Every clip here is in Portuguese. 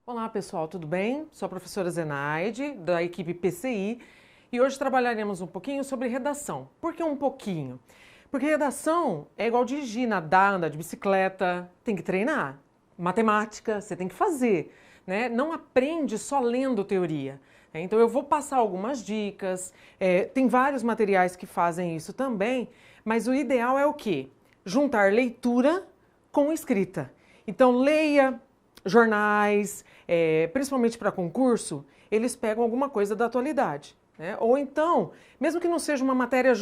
Olá pessoal, tudo bem? Sou a professora Zenaide, da equipe PCI, e hoje trabalharemos um pouquinho sobre redação. Por que um pouquinho? Porque redação é igual dirigir, nadar, andar de bicicleta, tem que treinar. Matemática, você tem que fazer, né? Não aprende só lendo teoria. Então eu vou passar algumas dicas, tem vários materiais que fazem isso também, mas o ideal é o quê? Juntar leitura com escrita. Então leia jornais, principalmente para concurso, eles pegam alguma coisa da atualidade, né? Ou então, mesmo que não seja uma matéria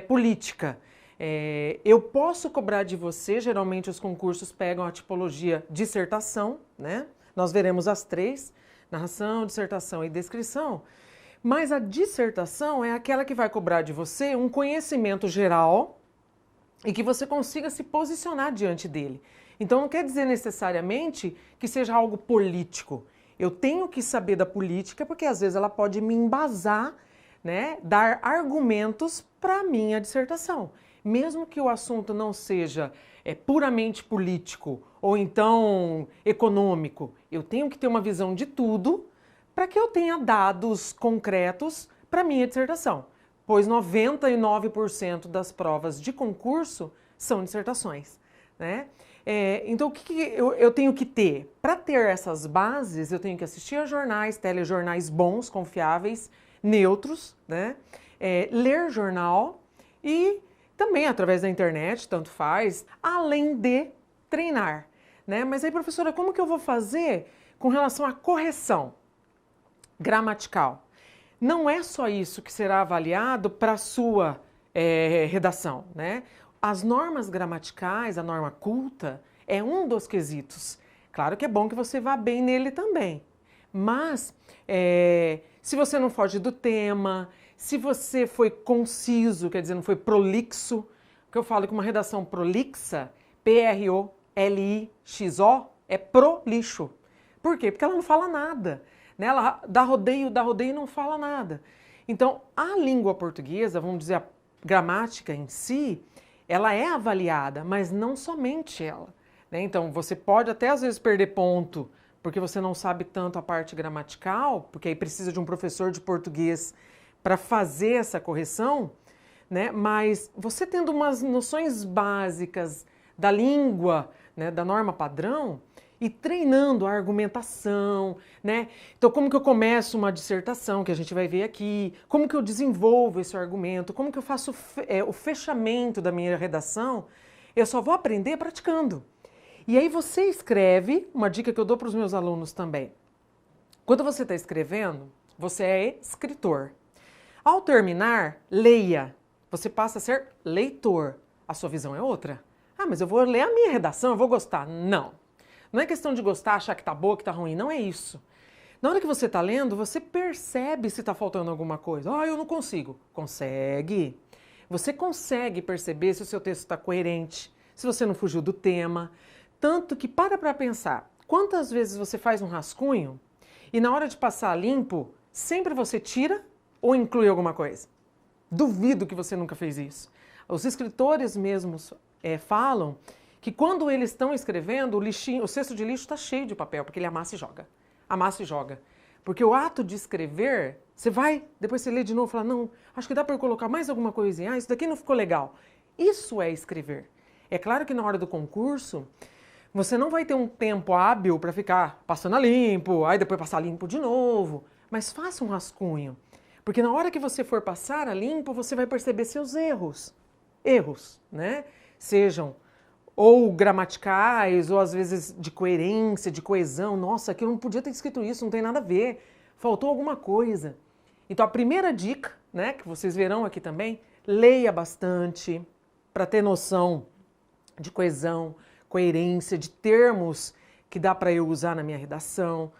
política, eu posso cobrar de você, geralmente os concursos pegam a tipologia dissertação, né? Nós veremos as três, narração, dissertação e descrição, mas a dissertação é aquela que vai cobrar de você um conhecimento geral e que você consiga se posicionar diante dele. Então não quer dizer necessariamente que seja algo político. Eu tenho que saber da política porque às vezes ela pode me embasar, né, dar argumentos para a minha dissertação. Mesmo que o assunto não seja puramente político ou então econômico, eu tenho que ter uma visão de tudo para que eu tenha dados concretos para a minha dissertação. Pois 99% das provas de concurso são dissertações, né? Então, o que eu tenho que ter? Para ter essas bases, eu tenho que assistir a jornais, telejornais bons, confiáveis, neutros, né? Ler jornal e também através da internet, tanto faz, além de treinar, né? Mas aí, professora, como que eu vou fazer com relação à correção gramatical? Não é só isso que será avaliado para a sua redação, né? As normas gramaticais, a norma culta, é um dos quesitos. Claro que é bom que você vá bem nele também. Mas, se você não foge do tema, se você foi conciso, quer dizer, não foi prolixo, que eu falo que uma redação prolixa, P-R-O-L-I-X-O, é prolixo. Por quê? Porque ela não fala nada. Né? Ela dá rodeio e não fala nada. Então, a língua portuguesa, vamos dizer, a gramática em si, ela é avaliada, mas não somente ela, né? Então, você pode até às vezes perder ponto porque você não sabe tanto a parte gramatical, porque aí precisa de um professor de português para fazer essa correção, né? Mas você tendo umas noções básicas da língua, né, da norma padrão, e treinando a argumentação, né? Então, como que eu começo uma dissertação, que a gente vai ver aqui, como que eu desenvolvo esse argumento, como que eu faço o fechamento da minha redação, eu só vou aprender praticando. E aí você escreve, uma dica que eu dou para os meus alunos também. Quando você está escrevendo, você é escritor. Ao terminar, leia. Você passa a ser leitor. A sua visão é outra. Ah, mas eu vou ler a minha redação, eu vou gostar. Não. Não é questão de gostar, achar que tá boa, que tá ruim, não é isso. Na hora que você tá lendo, você percebe se tá faltando alguma coisa. Ah, eu não consigo. Consegue. Você consegue perceber se o seu texto está coerente, se você não fugiu do tema. Tanto que para pensar, quantas vezes você faz um rascunho e na hora de passar limpo, sempre você tira ou inclui alguma coisa? Duvido que você nunca fez isso. Os escritores mesmos falam que quando eles estão escrevendo, o cesto de lixo está cheio de papel, porque ele amassa e joga. Amassa e joga. Porque o ato de escrever, você vai, depois você lê de novo e fala, não, acho que dá para eu colocar mais alguma coisinha, isso daqui não ficou legal. Isso é escrever. É claro que na hora do concurso, você não vai ter um tempo hábil para ficar passando a limpo, aí depois passar limpo de novo, mas faça um rascunho. Porque na hora que você for passar a limpo, você vai perceber seus erros. Erros, né? Sejam ou gramaticais, ou às vezes de coerência, de coesão. Nossa, aqui eu não podia ter escrito isso, não tem nada a ver. Faltou alguma coisa. Então a primeira dica, né, que vocês verão aqui também, leia bastante para ter noção de coesão, coerência, de termos que dá para eu usar na minha redação.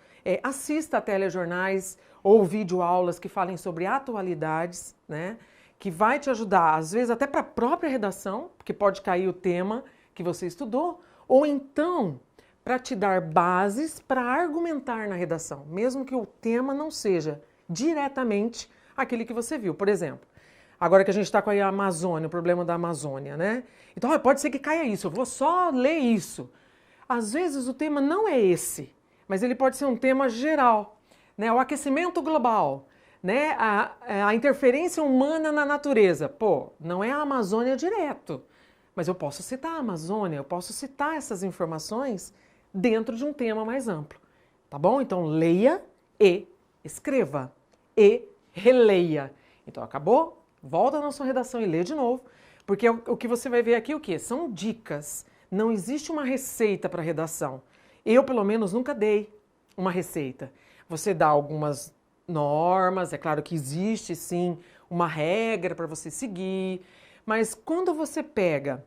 Assista a telejornais ou videoaulas que falem sobre atualidades, né, que vai te ajudar, às vezes até para a própria redação, porque pode cair o tema que você estudou, ou então para te dar bases para argumentar na redação, mesmo que o tema não seja diretamente aquele que você viu. Por exemplo, agora que a gente está com a Amazônia, o problema da Amazônia, né? Então, pode ser que caia isso, eu vou só ler isso. Às vezes o tema não é esse, mas ele pode ser um tema geral, né? O aquecimento global, né? A interferência humana na natureza. Pô, não é a Amazônia direto, mas eu posso citar a Amazônia, eu posso citar essas informações dentro de um tema mais amplo, tá bom? Então, leia e escreva e releia. Então, acabou? Volta na sua redação e lê de novo, porque o que você vai ver aqui, o quê? São dicas. Não existe uma receita para redação. Eu, pelo menos, nunca dei uma receita. Você dá algumas normas, é claro que existe, sim, uma regra para você seguir, mas quando você pega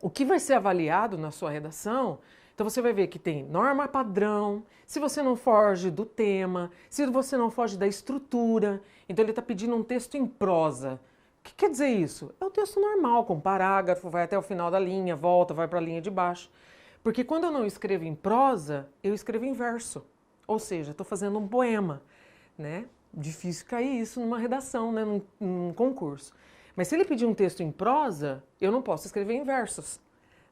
o que vai ser avaliado na sua redação, então você vai ver que tem norma padrão, se você não foge do tema, se você não foge da estrutura. Então ele está pedindo um texto em prosa. O que quer dizer isso? É o texto normal, com parágrafo, vai até o final da linha, volta, vai para a linha de baixo. Porque quando eu não escrevo em prosa, eu escrevo em verso. Ou seja, estou fazendo um poema, né? Difícil cair isso numa redação, né? Num concurso. Mas se ele pedir um texto em prosa, eu não posso escrever em versos.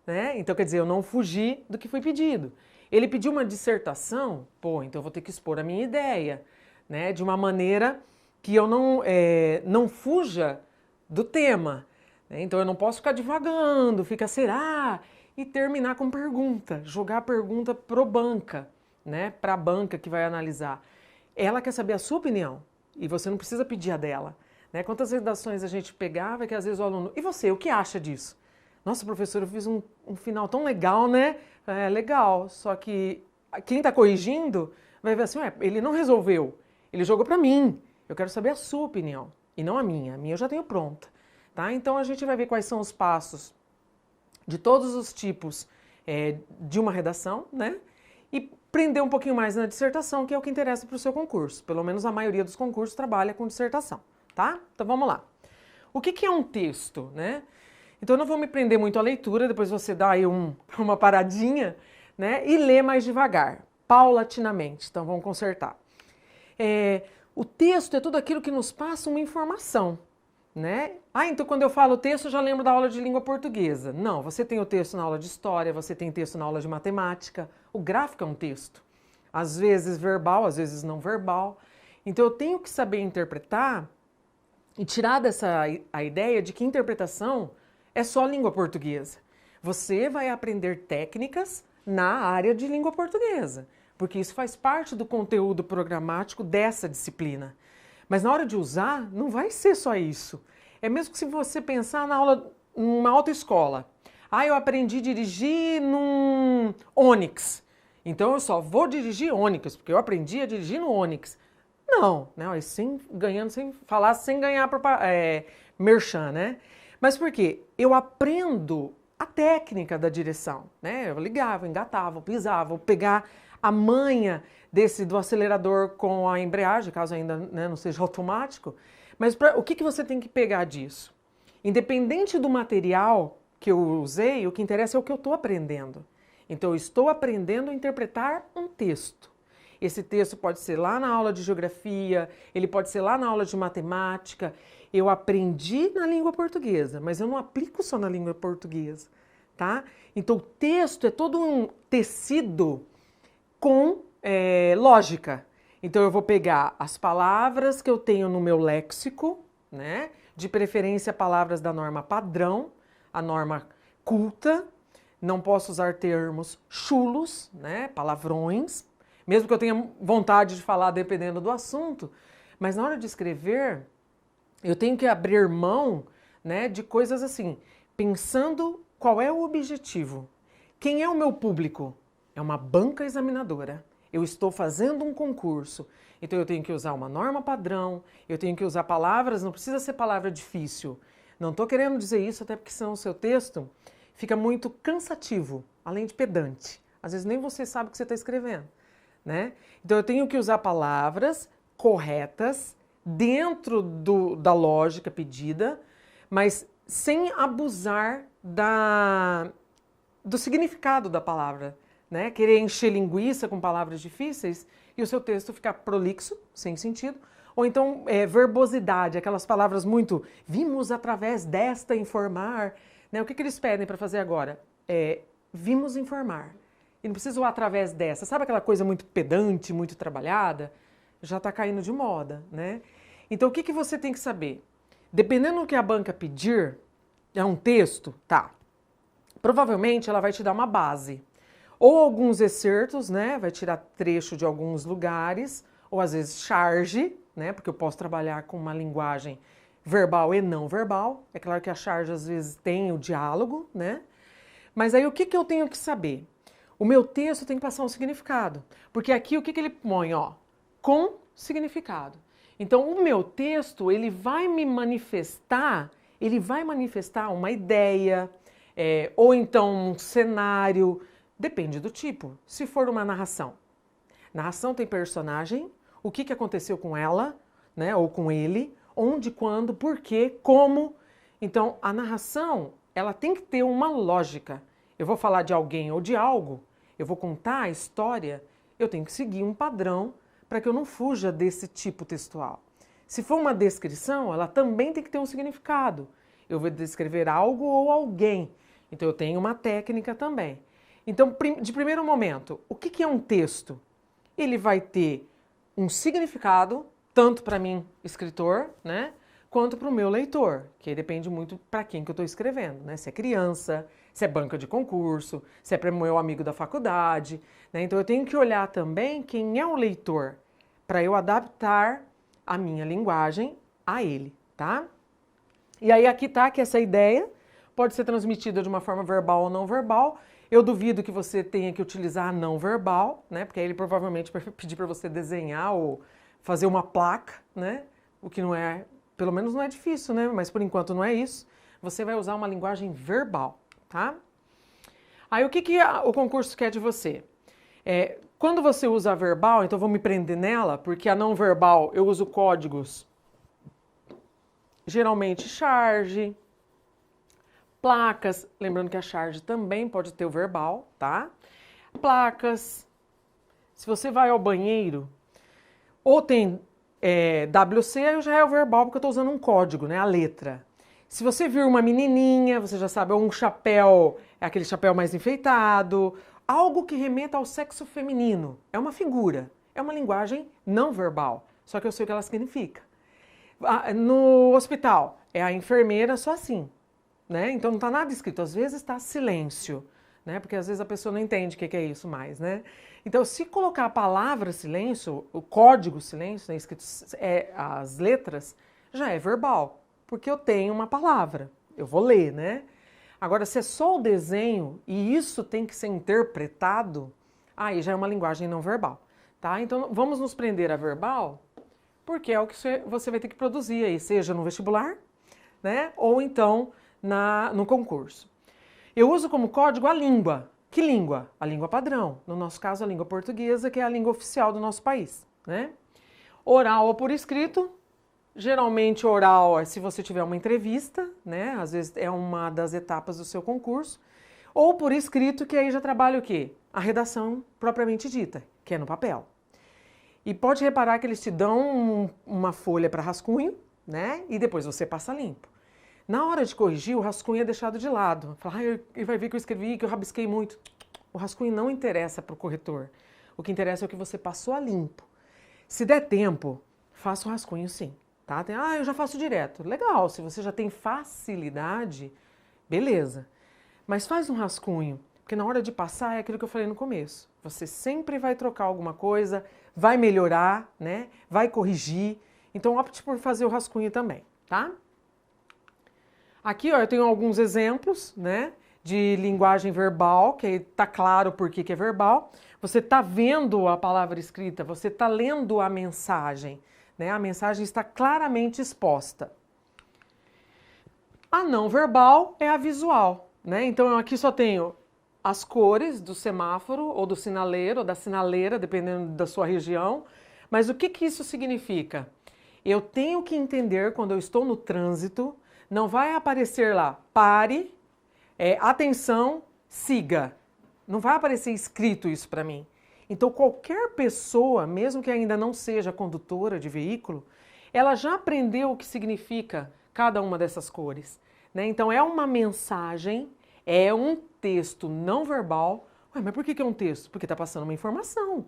Né? Então, quer dizer, eu não fugi do que foi pedido. Ele pediu uma dissertação, pô, então eu vou ter que expor a minha ideia, né? De uma maneira que eu não fuja do tema. Né? Então, eu não posso ficar divagando, ficar será, e terminar com pergunta, jogar a pergunta pro banca, né? Para a banca que vai analisar. Ela quer saber a sua opinião e você não precisa pedir a dela. Né? Quantas redações a gente pegava que às vezes o aluno, e você, o que acha disso? Nossa, professor, eu fiz um final tão legal, né? É legal, só que quem está corrigindo vai ver assim, ué, ele não resolveu, ele jogou para mim. Eu quero saber a sua opinião e não a minha eu já tenho pronta. Tá? Então a gente vai ver quais são os passos de todos os tipos de uma redação, né? E prender um pouquinho mais na dissertação, que é o que interessa para o seu concurso. Pelo menos a maioria dos concursos trabalha com dissertação, tá? Então vamos lá. O que é um texto, né? Então eu não vou me prender muito à leitura, depois você dá aí uma paradinha, né? E lê mais devagar, paulatinamente. Então vamos consertar. O texto é tudo aquilo que nos passa uma informação, né? Então quando eu falo texto, eu já lembro da aula de língua portuguesa. Não, você tem o texto na aula de história, você tem texto na aula de matemática. O gráfico é um texto. Às vezes verbal, às vezes não verbal. Então eu tenho que saber interpretar e tirar a ideia de que interpretação é só língua portuguesa. Você vai aprender técnicas na área de língua portuguesa, porque isso faz parte do conteúdo programático dessa disciplina. Mas na hora de usar, não vai ser só isso. É mesmo que se você pensar numa autoescola. Eu aprendi a dirigir num Onix. Então eu só vou dirigir Onix, porque eu aprendi a dirigir no Onix. Não, né? Sem ganhar merchan, né? Mas por quê? Eu aprendo a técnica da direção, né? Eu ligava, engatava, pisava, vou pegar a manha do acelerador com a embreagem, caso ainda, né, não seja automático. Mas o que você tem que pegar disso? Independente do material que eu usei, o que interessa é o que eu estou aprendendo. Então, eu estou aprendendo a interpretar um texto. Esse texto pode ser lá na aula de geografia, ele pode ser lá na aula de matemática. Eu aprendi na língua portuguesa, mas eu não aplico só na língua portuguesa, tá? Então, o texto é todo um tecido com lógica. Então, eu vou pegar as palavras que eu tenho no meu léxico, né? De preferência, palavras da norma padrão, a norma culta. Não posso usar termos chulos, né? Palavrões, mesmo que eu tenha vontade de falar dependendo do assunto. Mas na hora de escrever, eu tenho que abrir mão, né, de coisas assim, pensando qual é o objetivo. Quem é o meu público? É uma banca examinadora. Eu estou fazendo um concurso, então eu tenho que usar uma norma padrão, eu tenho que usar palavras, não precisa ser palavra difícil. Não estou querendo dizer isso, até porque senão o seu texto fica muito cansativo, além de pedante. Às vezes nem você sabe o que você está escrevendo, né? Então eu tenho que usar palavras corretas, dentro da lógica pedida, mas sem abusar do significado da palavra. Né? Querer encher linguiça com palavras difíceis e o seu texto ficar prolixo, sem sentido, ou então verbosidade, aquelas palavras muito vimos através desta informar. Né? O que eles pedem para fazer agora? Vimos informar. E não precisa o através dessa. Sabe aquela coisa muito pedante, muito trabalhada? Já está caindo de moda, né? Então, o que você tem que saber? Dependendo do que a banca pedir, é um texto, tá? Provavelmente ela vai te dar uma base. Ou alguns excertos, né? Vai tirar trecho de alguns lugares, ou às vezes charge, né? Porque eu posso trabalhar com uma linguagem verbal e não verbal. É claro que a charge às vezes tem o diálogo, né? Mas aí o que eu tenho que saber? O meu texto tem que passar um significado. Porque aqui o que ele põe, ó? Com significado. Então o meu texto, ele vai manifestar uma ideia, ou então um cenário, depende do tipo. Se for uma narração. Narração tem personagem, o que aconteceu com ela, né, ou com ele, onde, quando, por quê, como. Então, a narração, ela tem que ter uma lógica. Eu vou falar de alguém ou de algo, eu vou contar a história, eu tenho que seguir um padrão para que eu não fuja desse tipo textual. Se for uma descrição, ela também tem que ter um significado. Eu vou descrever algo ou alguém, então eu tenho uma técnica também. Então, de primeiro momento, o que é um texto? Ele vai ter um significado, tanto para mim, escritor, né, quanto para o meu leitor, que aí depende muito para quem que eu estou escrevendo, né? Se é criança, se é banca de concurso, se é para o meu amigo da faculdade, né? Então eu tenho que olhar também quem é o leitor, para eu adaptar a minha linguagem a ele, tá? E aí aqui tá que essa ideia pode ser transmitida de uma forma verbal ou não verbal. Eu duvido que você tenha que utilizar a não verbal, né? Porque aí ele provavelmente vai pedir para você desenhar ou fazer uma placa, né? O que não é, pelo menos não é difícil, né? Mas por enquanto não é isso. Você vai usar uma linguagem verbal, tá? Aí o que o concurso quer de você? Quando você usa a verbal, então eu vou me prender nela, porque a não verbal eu uso códigos, geralmente charge, placas, lembrando que a charge também pode ter o verbal, tá? Placas, se você vai ao banheiro, ou tem WC, aí já é o verbal, porque eu estou usando um código, né? A letra. Se você vir uma menininha, você já sabe, ou um chapéu, é aquele chapéu mais enfeitado, algo que remeta ao sexo feminino. É uma figura, é uma linguagem não verbal, só que eu sei o que ela significa. No hospital, é a enfermeira só assim, né? Então não está nada escrito, às vezes está silêncio, né? Porque às vezes a pessoa não entende o que é isso mais, né? Então, se colocar a palavra silêncio, o código silêncio, né, escrito as letras, já é verbal, porque eu tenho uma palavra, eu vou ler, né? Agora, se é só o desenho e isso tem que ser interpretado, aí já é uma linguagem não verbal, tá? Então, vamos nos prender a verbal, porque é o que você vai ter que produzir aí, seja no vestibular, né? Ou então no concurso. Eu uso como código a língua. Que língua? A língua padrão. No nosso caso, a língua portuguesa, que é a língua oficial do nosso país, né? Oral ou por escrito. Geralmente oral é se você tiver uma entrevista, né? Às vezes é uma das etapas do seu concurso. Ou por escrito, que aí já trabalha o quê? A redação propriamente dita, que é no papel. E pode reparar que eles te dão uma folha para rascunho, né? E depois você passa limpo. Na hora de corrigir, o rascunho é deixado de lado. Fala, ele vai ver que eu escrevi, que eu rabisquei muito. O rascunho não interessa para o corretor. O que interessa é o que você passou a limpo. Se der tempo, faça o rascunho sim. Tá? Eu já faço direto. Legal, se você já tem facilidade, beleza. Mas faz um rascunho, porque na hora de passar é aquilo que eu falei no começo. Você sempre vai trocar alguma coisa, vai melhorar, né? Vai corrigir. Então opte por fazer o rascunho também, tá? Aqui, ó, eu tenho alguns exemplos, né, de linguagem verbal, que aí tá claro por que é verbal. Você tá vendo a palavra escrita, você tá lendo a mensagem, né? A mensagem está claramente exposta. A não verbal é a visual, né? Então eu aqui só tenho as cores do semáforo, ou do sinaleiro, ou da sinaleira, dependendo da sua região. Mas o que isso significa? Eu tenho que entender quando eu estou no trânsito. Não vai aparecer lá, pare, atenção, siga. Não vai aparecer escrito isso para mim. Então, qualquer pessoa, mesmo que ainda não seja condutora de veículo, ela já aprendeu o que significa cada uma dessas cores, né? Então, é uma mensagem, é um texto não verbal Ué, mas por que é um texto? Porque está passando uma informação.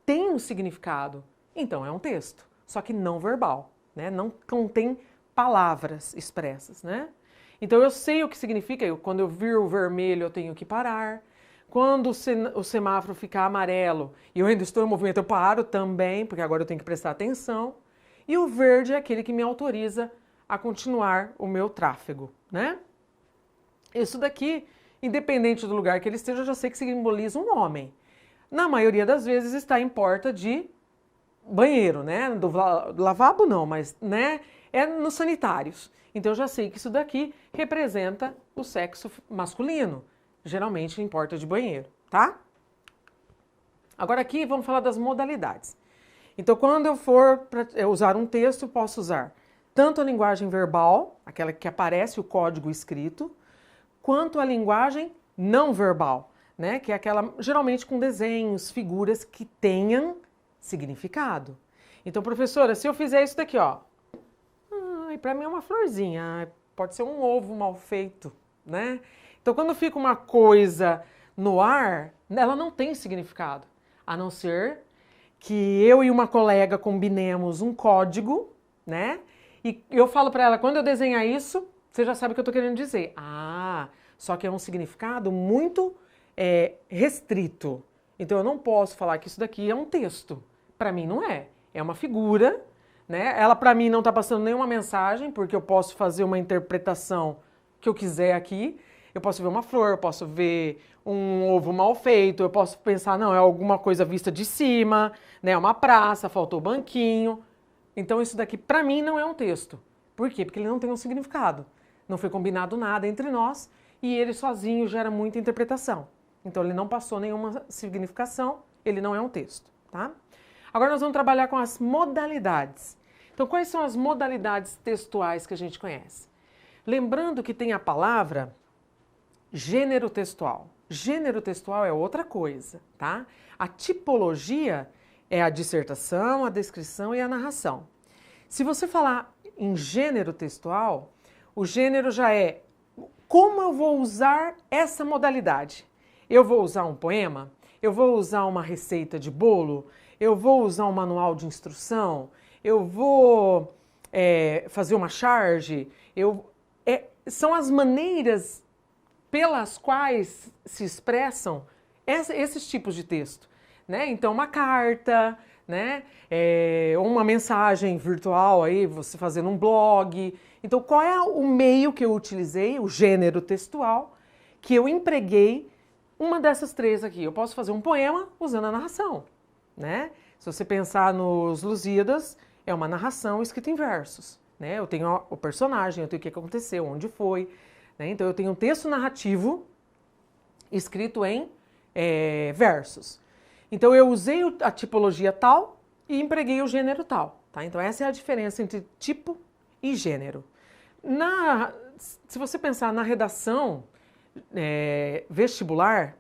Tem um significado. Então é um texto, só que não verbal, né? Não contém palavras expressas, né? Então eu sei o que significa, quando eu vir o vermelho eu tenho que parar. Quando o semáforo ficar amarelo e eu ainda estou em movimento, eu paro também, porque agora eu tenho que prestar atenção. E o verde é aquele que me autoriza a continuar o meu tráfego, né? Isso daqui, independente do lugar que ele esteja, eu já sei que simboliza um homem. Na maioria das vezes está em porta de banheiro, né? Do lavabo não, mas né? É nos sanitários. Então eu já sei que isso daqui representa o sexo masculino, geralmente em porta de banheiro, tá? Agora aqui vamos falar das modalidades. Então quando eu for usar um texto, posso usar tanto a linguagem verbal, aquela que aparece o código escrito, quanto a linguagem não verbal, né? Que é aquela geralmente com desenhos, figuras que tenham significado. Então, professora, se eu fizer isso daqui, ó, para mim é uma florzinha, pode ser um ovo mal feito, né? Então, quando fica uma coisa no ar, ela não tem significado, a não ser que eu e uma colega combinemos um código, né? E eu falo para ela, quando eu desenhar isso, você já sabe o que eu estou querendo dizer. Ah, só que é um significado muito restrito. Então eu não posso falar que isso daqui é um texto. Para mim não é. É uma figura, né? Ela para mim não está passando nenhuma mensagem, porque eu posso fazer uma interpretação que eu quiser aqui. Eu posso ver uma flor, eu posso ver um ovo mal feito, eu posso pensar, não, é alguma coisa vista de cima, né? Uma praça, faltou banquinho. Então isso daqui para mim não é um texto. Por quê? Porque ele não tem um significado. Não foi combinado nada entre nós e ele sozinho gera muita interpretação. Então ele não passou nenhuma significação, ele não é um texto, tá? Agora nós vamos trabalhar com as modalidades. Então quais são as modalidades textuais que a gente conhece? Lembrando que tem a palavra gênero textual. Gênero textual é outra coisa, tá? A tipologia é a dissertação, a descrição e a narração. Se você falar em gênero textual, o gênero já é como eu vou usar essa modalidade. Eu vou usar um poema? Eu vou usar uma receita de bolo? Eu vou usar um manual de instrução? Eu vou fazer uma charge? São as maneiras pelas quais se expressam esses tipos de texto, né? Então, uma carta, né? Uma mensagem virtual aí, você fazendo um blog. Então, qual é o meio que eu utilizei, o gênero textual, que eu empreguei uma dessas três aqui? Eu posso fazer um poema usando a narração, né? Se você pensar nos Lusíadas, é uma narração escrita em versos, né? Eu tenho o personagem, eu tenho o que aconteceu, onde foi, né? Então eu tenho um texto narrativo escrito em versos. Então eu usei a tipologia tal e empreguei o gênero tal, tá? Então essa é a diferença entre tipo e gênero. Se você pensar na redação vestibular,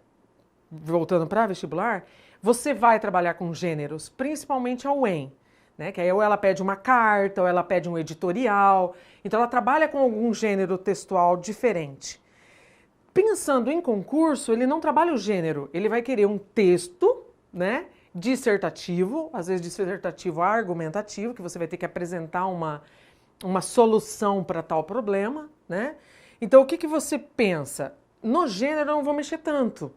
voltando para vestibular, você vai trabalhar com gêneros, principalmente a UEM, né? Que aí ou ela pede uma carta, ou ela pede um editorial. Então ela trabalha com algum gênero textual diferente. Pensando em concurso, ele não trabalha o gênero, ele vai querer um texto, né, dissertativo, às vezes dissertativo argumentativo, que você vai ter que apresentar uma solução para tal problema, né? Então o que você pensa? No gênero eu não vou mexer tanto,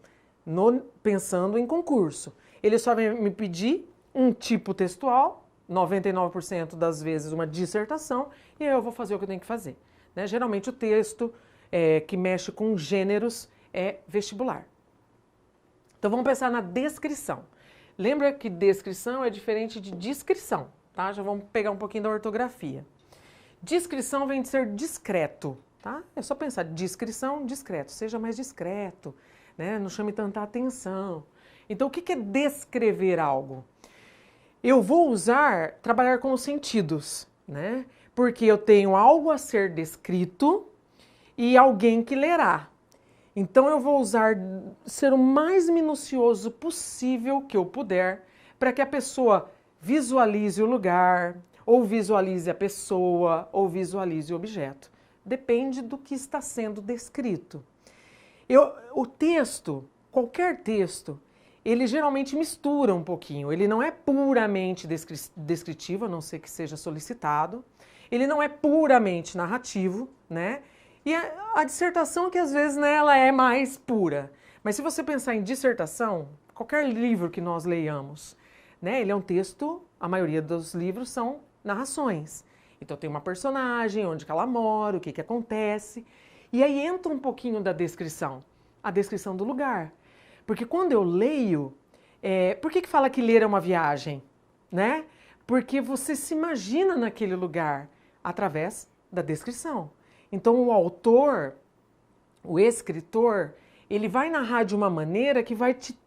pensando em concurso. Ele só vai me pedir um tipo textual, 99% das vezes uma dissertação, e aí eu vou fazer o que eu tenho que fazer, né? Geralmente o texto que mexe com gêneros é vestibular. Então vamos pensar na descrição. Lembra que descrição é diferente de descrição, tá? Já vamos pegar um pouquinho da ortografia. Descrição vem de ser discreto, tá? É só pensar descrição, discreto, seja mais discreto, né? Não chame tanta atenção. Então o que é descrever algo? Eu vou trabalhar com os sentidos, né? Porque eu tenho algo a ser descrito e alguém que lerá. Então eu vou ser o mais minucioso possível que eu puder para que a pessoa visualize o lugar, ou visualize a pessoa, ou visualize o objeto. Depende do que está sendo descrito. O texto, qualquer texto, ele geralmente mistura um pouquinho. Ele não é puramente descritivo, a não ser que seja solicitado. Ele não é puramente narrativo, né? E a dissertação que às vezes, né, ela é mais pura. Mas se você pensar em dissertação, qualquer livro que nós leiamos, né, ele é um texto, a maioria dos livros são narrações. Então tem uma personagem, onde que ela mora, o que que acontece. E aí entra um pouquinho da descrição, a descrição do lugar. Porque quando eu leio, por que que fala que ler é uma viagem? Né? Porque você se imagina naquele lugar através da descrição. Então o autor, o escritor, ele vai narrar de uma maneira que vai te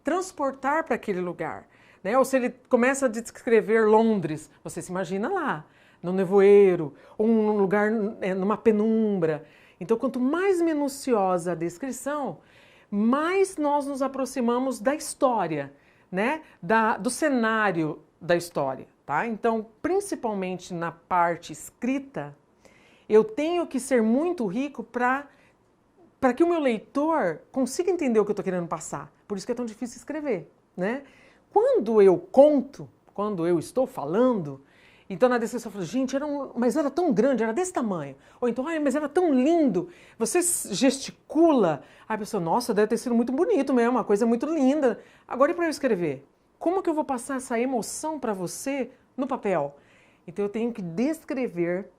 transportar para aquele lugar. Né? Ou se ele começa a descrever Londres, você se imagina lá, no nevoeiro, ou num lugar, numa penumbra. Então, quanto mais minuciosa a descrição, mais nós nos aproximamos da história, né? Do cenário da história. Tá? Então, principalmente na parte escrita, eu tenho que ser muito rico para que o meu leitor consiga entender o que eu estou querendo passar. Por isso que é tão difícil escrever. Né? Quando eu conto, quando eu estou falando, então na descrição eu falo, gente, mas era tão grande, era desse tamanho. Ou então, mas era tão lindo. Você gesticula, a pessoa, nossa, deve ter sido muito bonito mesmo, uma coisa muito linda. Agora e para eu escrever? Como que eu vou passar essa emoção para você no papel? Então eu tenho que descrever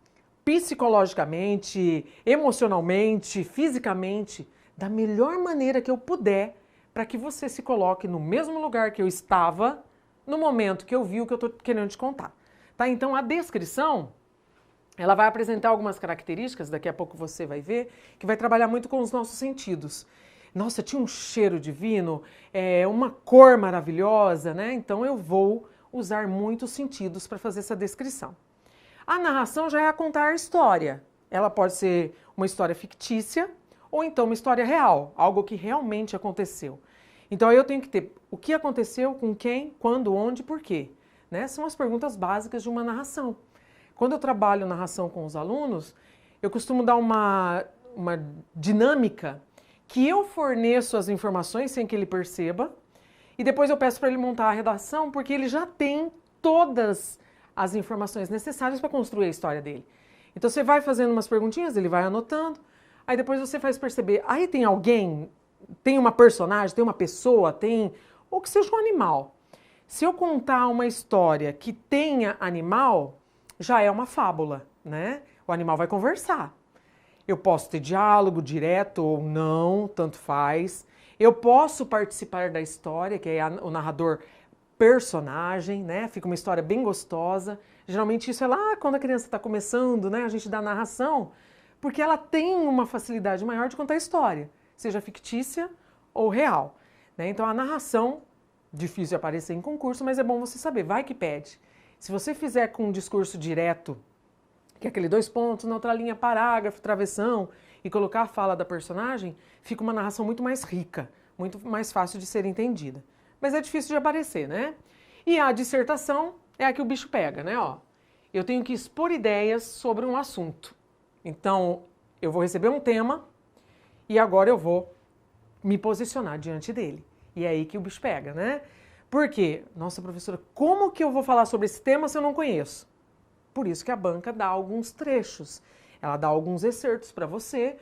psicologicamente, emocionalmente, fisicamente, da melhor maneira que eu puder, para que você se coloque no mesmo lugar que eu estava no momento que eu vi o que eu estou querendo te contar. Tá? Então a descrição, ela vai apresentar algumas características, daqui a pouco você vai ver, que vai trabalhar muito com os nossos sentidos. Nossa, tinha um cheiro divino, uma cor maravilhosa, né? Então eu vou usar muitos sentidos para fazer essa descrição. A narração já é a contar a história. Ela pode ser uma história fictícia ou então uma história real, algo que realmente aconteceu. Então aí eu tenho que ter o que aconteceu, com quem, quando, onde, por quê. Né? São as perguntas básicas de uma narração. Quando eu trabalho narração com os alunos, eu costumo dar uma dinâmica que eu forneço as informações sem que ele perceba e depois eu peço para ele montar a redação porque ele já tem todas as informações necessárias para construir a história dele. Então você vai fazendo umas perguntinhas, ele vai anotando, aí depois você faz perceber, aí tem alguém, tem uma personagem, tem uma pessoa, ou que seja um animal. Se eu contar uma história que tenha animal, já é uma fábula, né? O animal vai conversar. Eu posso ter diálogo direto ou não, tanto faz. Eu posso participar da história, que é o narrador personagem, né? Fica uma história bem gostosa. Geralmente isso é lá quando a criança está começando, né? A gente dá narração, porque ela tem uma facilidade maior de contar a história, seja fictícia ou real. Né? Então a narração, difícil de aparecer em concurso, mas é bom você saber, vai que pede. Se você fizer com um discurso direto, que é aquele 2 pontos, na outra linha parágrafo, travessão, e colocar a fala da personagem, fica uma narração muito mais rica, muito mais fácil de ser entendida. Mas é difícil de aparecer, né? E a dissertação é a que o bicho pega, né? Ó, eu tenho que expor ideias sobre um assunto. Então, eu vou receber um tema e agora eu vou me posicionar diante dele. E é aí que o bicho pega, né? Por quê? Nossa, professora, como que eu vou falar sobre esse tema se eu não conheço? Por isso que a banca dá alguns trechos. Ela dá alguns excertos para você,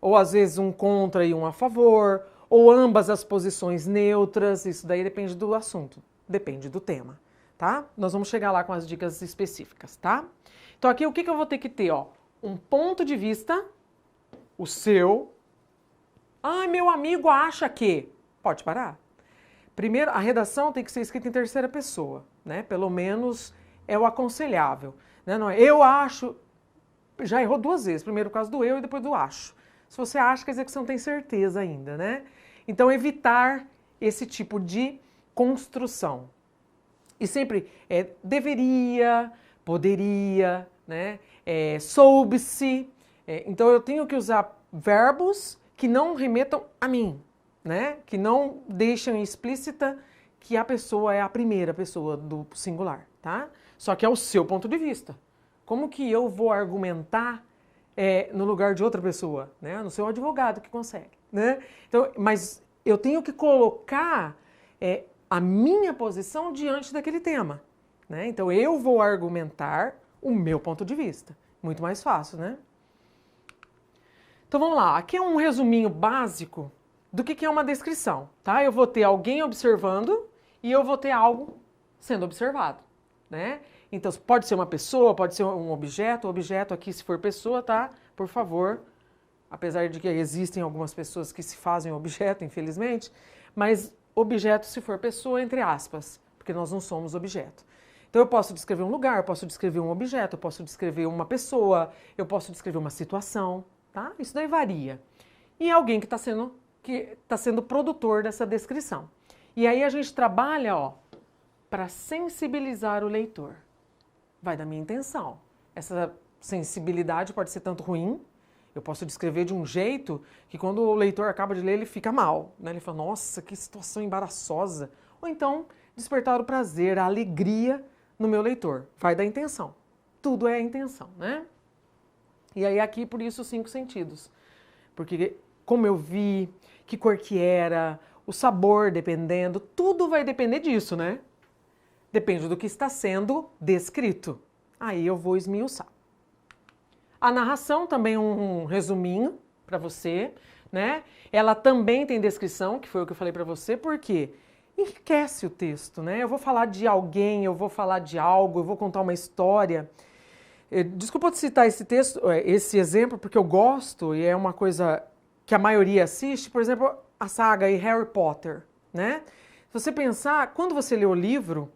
ou às vezes um contra e um a favor, ou ambas as posições neutras. Isso daí depende do assunto, depende do tema, tá? Nós vamos chegar lá com as dicas específicas, tá? Então aqui o que eu vou ter que ter, ó? Um ponto de vista, o seu. Ai, meu amigo acha que... Pode parar. Primeiro, a redação tem que ser escrita em terceira pessoa, né? Pelo menos é o aconselhável. Né? Não é, eu acho... Já errou 2 vezes. Primeiro o caso do eu e depois do acho. Se você acha, quer dizer que você não tem certeza ainda, né? Então, evitar esse tipo de construção. E sempre deveria, poderia, né? Soube-se. Então, eu tenho que usar verbos que não remetam a mim, né? Que não deixem explícita que a pessoa é a primeira pessoa do singular, tá? Só que é o seu ponto de vista. Como que eu vou argumentar no lugar de outra pessoa, né? No seu advogado que consegue, né? Então, mas eu tenho que colocar a minha posição diante daquele tema, né? Então eu vou argumentar o meu ponto de vista. Muito mais fácil, né? Então vamos lá, aqui é um resuminho básico do que é uma descrição, tá? Eu vou ter alguém observando e eu vou ter algo sendo observado, né? Então pode ser uma pessoa, pode ser um objeto, o objeto aqui se for pessoa, tá? Por favor, apesar de que existem algumas pessoas que se fazem objeto, infelizmente, mas objeto se for pessoa, entre aspas, porque nós não somos objeto. Então eu posso descrever um lugar, eu posso descrever um objeto, eu posso descrever uma pessoa, eu posso descrever uma situação, tá? Isso daí varia. E alguém que está sendo produtor dessa descrição. E aí a gente trabalha, ó, para sensibilizar o leitor. Vai da minha intenção. Essa sensibilidade pode ser tanto ruim, eu posso descrever de um jeito que quando o leitor acaba de ler ele fica mal, né? Ele fala, nossa, que situação embaraçosa. Ou então despertar o prazer, a alegria no meu leitor. Vai da intenção. Tudo é a intenção, né? E aí aqui, por isso, os 5 sentidos. Porque como eu vi, que cor que era, o sabor dependendo, tudo vai depender disso, né? Depende do que está sendo descrito. Aí eu vou esmiuçar. A narração também é um resuminho para você, né? Ela também tem descrição, que foi o que eu falei para você, porque enriquece o texto, né? Eu vou falar de alguém, eu vou falar de algo, eu vou contar uma história. Desculpa citar esse texto, esse exemplo, porque eu gosto e é uma coisa que a maioria assiste, por exemplo, a saga aí Harry Potter, né? Se você pensar, quando você lê o livro,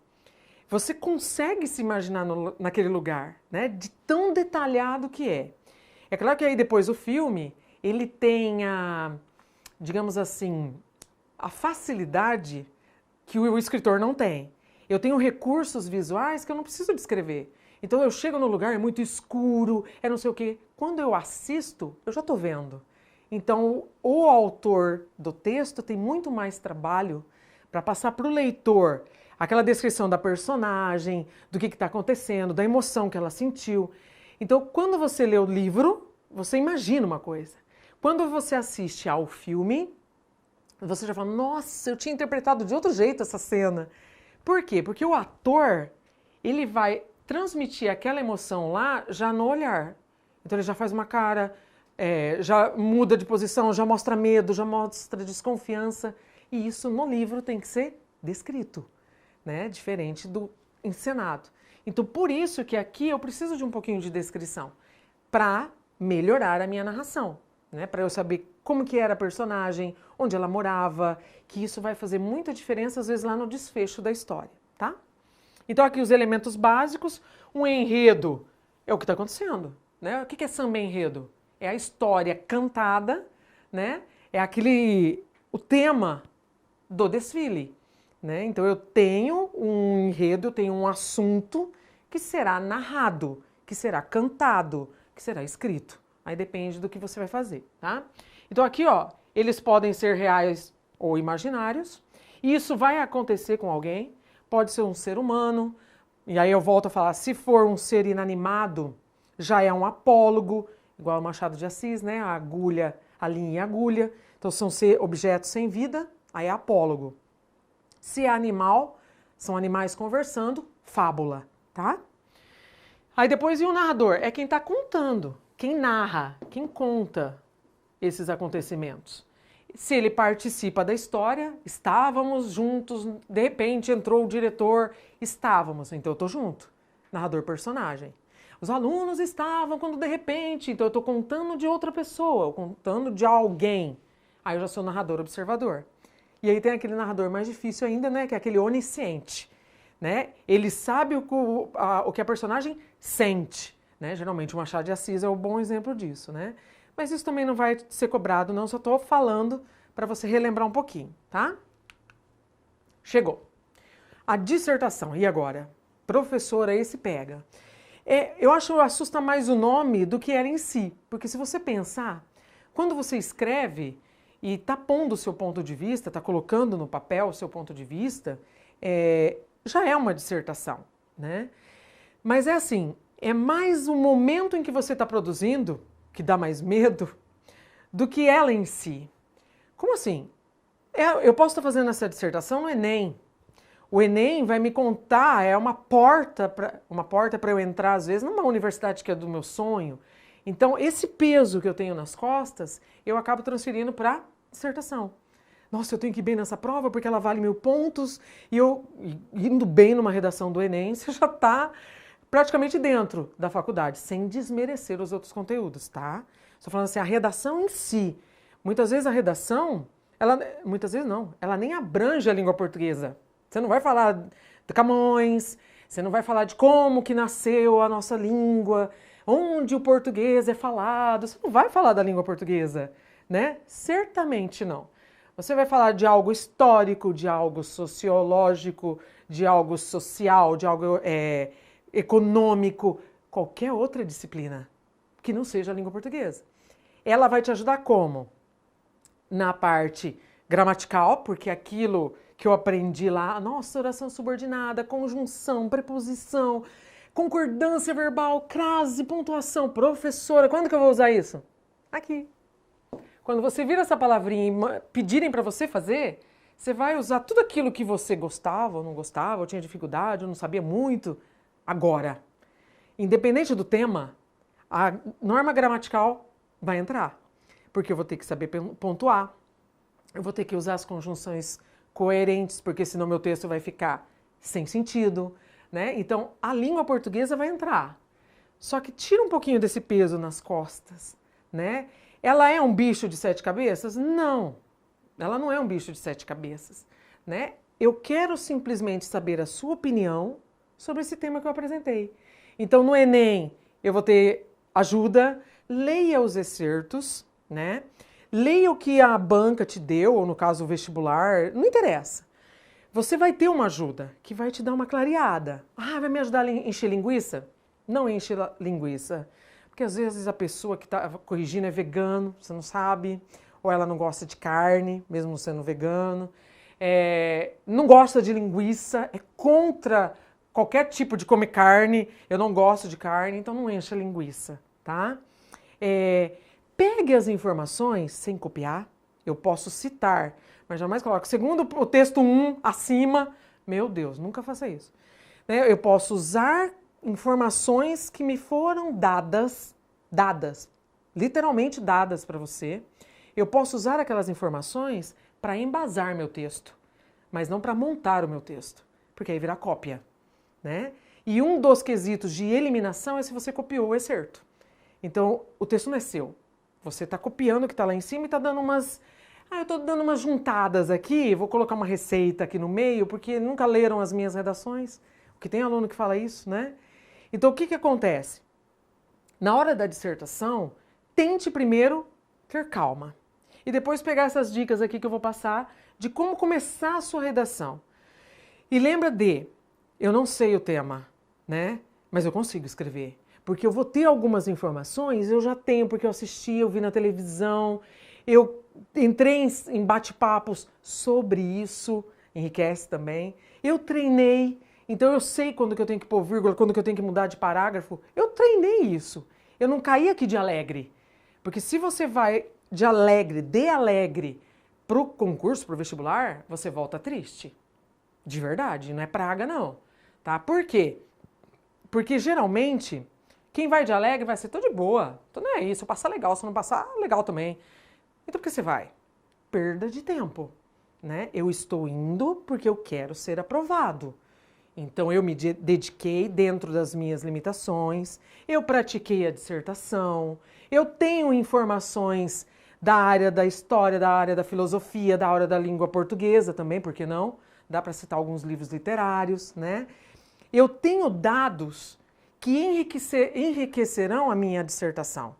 você consegue se imaginar naquele lugar, né? De tão detalhado que é. É claro que aí depois o filme, ele tem digamos assim, a facilidade que o escritor não tem. Eu tenho recursos visuais que eu não preciso descrever. Então eu chego no lugar, é muito escuro, é não sei o quê. Quando eu assisto, eu já estou vendo. Então o autor do texto tem muito mais trabalho para passar para o leitor aquela descrição da personagem, do que está acontecendo, da emoção que ela sentiu. Então, quando você lê o livro, você imagina uma coisa. Quando você assiste ao filme, você já fala, nossa, eu tinha interpretado de outro jeito essa cena. Por quê? Porque o ator, ele vai transmitir aquela emoção lá já no olhar. Então, ele já faz uma cara, já muda de posição, já mostra medo, já mostra desconfiança. E isso no livro tem que ser descrito, né? Diferente do encenado. Então, por isso que aqui eu preciso de um pouquinho de descrição para melhorar a minha narração, né? Para eu saber como que era a personagem, onde ela morava, que isso vai fazer muita diferença às vezes lá no desfecho da história, tá? Então aqui os elementos básicos, um enredo é o que está acontecendo, né? O que é samba enredo? É a história cantada, né? É o tema do desfile. Né? Então eu tenho um enredo, eu tenho um assunto que será narrado, que será cantado, que será escrito. Aí depende do que você vai fazer, tá? Então aqui, ó, eles podem ser reais ou imaginários. E isso vai acontecer com alguém, pode ser um ser humano. E aí eu volto a falar, se for um ser inanimado, já é um apólogo, igual o Machado de Assis, né? A agulha, a linha e a agulha. Então são objetos sem vida, aí é apólogo. Se é animal, são animais conversando, fábula, tá? Aí depois e o narrador? É quem está contando, quem narra, quem conta esses acontecimentos. Se ele participa da história, estávamos juntos, de repente entrou o diretor, estávamos, então eu estou junto. Narrador personagem. Os alunos estavam quando de repente, então eu estou contando de outra pessoa, contando de alguém. Aí eu já sou narrador observador. E aí tem aquele narrador mais difícil ainda, né? Que é aquele onisciente, né? Ele sabe o que a personagem sente, né? Geralmente o Machado de Assis é um bom exemplo disso, né? Mas isso também não vai ser cobrado, não. Só estou falando para você relembrar um pouquinho, tá? Chegou. A dissertação. E agora? Professora, esse pega. Eu acho que assusta mais o nome do que ela em si. Porque se você pensar, quando você escreve e está pondo o seu ponto de vista, está colocando no papel o seu ponto de vista, já é uma dissertação, né? Mas é assim, é mais o momento em que você está produzindo, que dá mais medo, do que ela em si. Como assim? Eu posso estar fazendo essa dissertação no Enem. O Enem vai me contar, é uma porta para eu entrar, às vezes, numa universidade que é do meu sonho. Então, esse peso que eu tenho nas costas, eu acabo transferindo para dissertação. Nossa, eu tenho que ir bem nessa prova porque ela vale 1000 pontos e eu, indo bem numa redação do Enem, você já está praticamente dentro da faculdade, sem desmerecer os outros conteúdos, tá? Estou falando assim, a redação em si. Muitas vezes a redação, muitas vezes não, ela nem abrange a língua portuguesa. Você não vai falar de Camões, você não vai falar de como que nasceu a nossa língua, onde o português é falado, você não vai falar da língua portuguesa, né? Certamente não. Você vai falar de algo histórico, de algo sociológico, de algo social, de algo econômico, qualquer outra disciplina que não seja a língua portuguesa. Ela vai te ajudar como? Na parte gramatical, porque aquilo que eu aprendi lá, nossa, oração subordinada, conjunção, preposição, concordância verbal, crase, pontuação, professora, quando que eu vou usar isso? Aqui. Quando você vira essa palavrinha e pedirem para você fazer, você vai usar tudo aquilo que você gostava ou não gostava, ou tinha dificuldade, ou não sabia muito, agora. Independente do tema, a norma gramatical vai entrar, porque eu vou ter que saber pontuar, eu vou ter que usar as conjunções coerentes, porque senão meu texto vai ficar sem sentido, né? Então, a língua portuguesa vai entrar. Só que tira um pouquinho desse peso nas costas, né? Ela é um bicho de 7 cabeças? Não, ela não é um bicho de 7 cabeças, né? Eu quero simplesmente saber a sua opinião sobre esse tema que eu apresentei. Então, no Enem, eu vou ter ajuda, leia os excertos, né? Leia o que a banca te deu, ou no caso o vestibular, não interessa. Você vai ter uma ajuda que vai te dar uma clareada. Ah, vai me ajudar a encher linguiça? Não enche linguiça. Porque às vezes a pessoa que está corrigindo é vegano, você não sabe, ou ela não gosta de carne, mesmo sendo vegano, não gosta de linguiça, é contra qualquer tipo de comer carne, eu não gosto de carne, então não enche a linguiça, tá? Pegue as informações sem copiar, eu posso citar, mas jamais coloque segundo o texto 1 acima, meu Deus, nunca faça isso. Eu posso usar informações que me foram dadas, literalmente dadas para você. Eu posso usar aquelas informações para embasar meu texto, mas não para montar o meu texto, porque aí vira cópia, né? E um dos quesitos de eliminação é se você copiou o excerto. Então, o texto não é seu. Você está copiando o que está lá em cima e está dando umas... eu estou dando umas juntadas aqui, vou colocar uma receita aqui no meio, porque nunca leram as minhas redações. O que tem aluno que fala isso, né? Então, o que acontece? Na hora da dissertação, tente primeiro ter calma. E depois pegar essas dicas aqui que eu vou passar de como começar a sua redação. E lembra eu não sei o tema, né? Mas eu consigo escrever. Porque eu vou ter algumas informações, eu já tenho, porque eu assisti, eu vi na televisão, eu entrei em bate-papos sobre isso, enriquece também. Eu treinei, então eu sei quando que eu tenho que pôr vírgula, quando que eu tenho que mudar de parágrafo. Eu treinei isso. Eu não caí aqui de alegre. Porque se você vai de alegre para o concurso, para o vestibular, você volta triste. De verdade, não é praga não. Tá? Por quê? Porque geralmente... quem vai de alegre vai ser, tô de boa, tô nem aí, se eu passar legal, se eu não passar, legal também. Então por que você vai? Perda de tempo, né? Eu estou indo porque eu quero ser aprovado. Então eu me dediquei dentro das minhas limitações, eu pratiquei a dissertação, eu tenho informações da área da história, da área da filosofia, da área da língua portuguesa também, por que não? Dá para citar alguns livros literários, né? Eu tenho dados que enriquecerão a minha dissertação.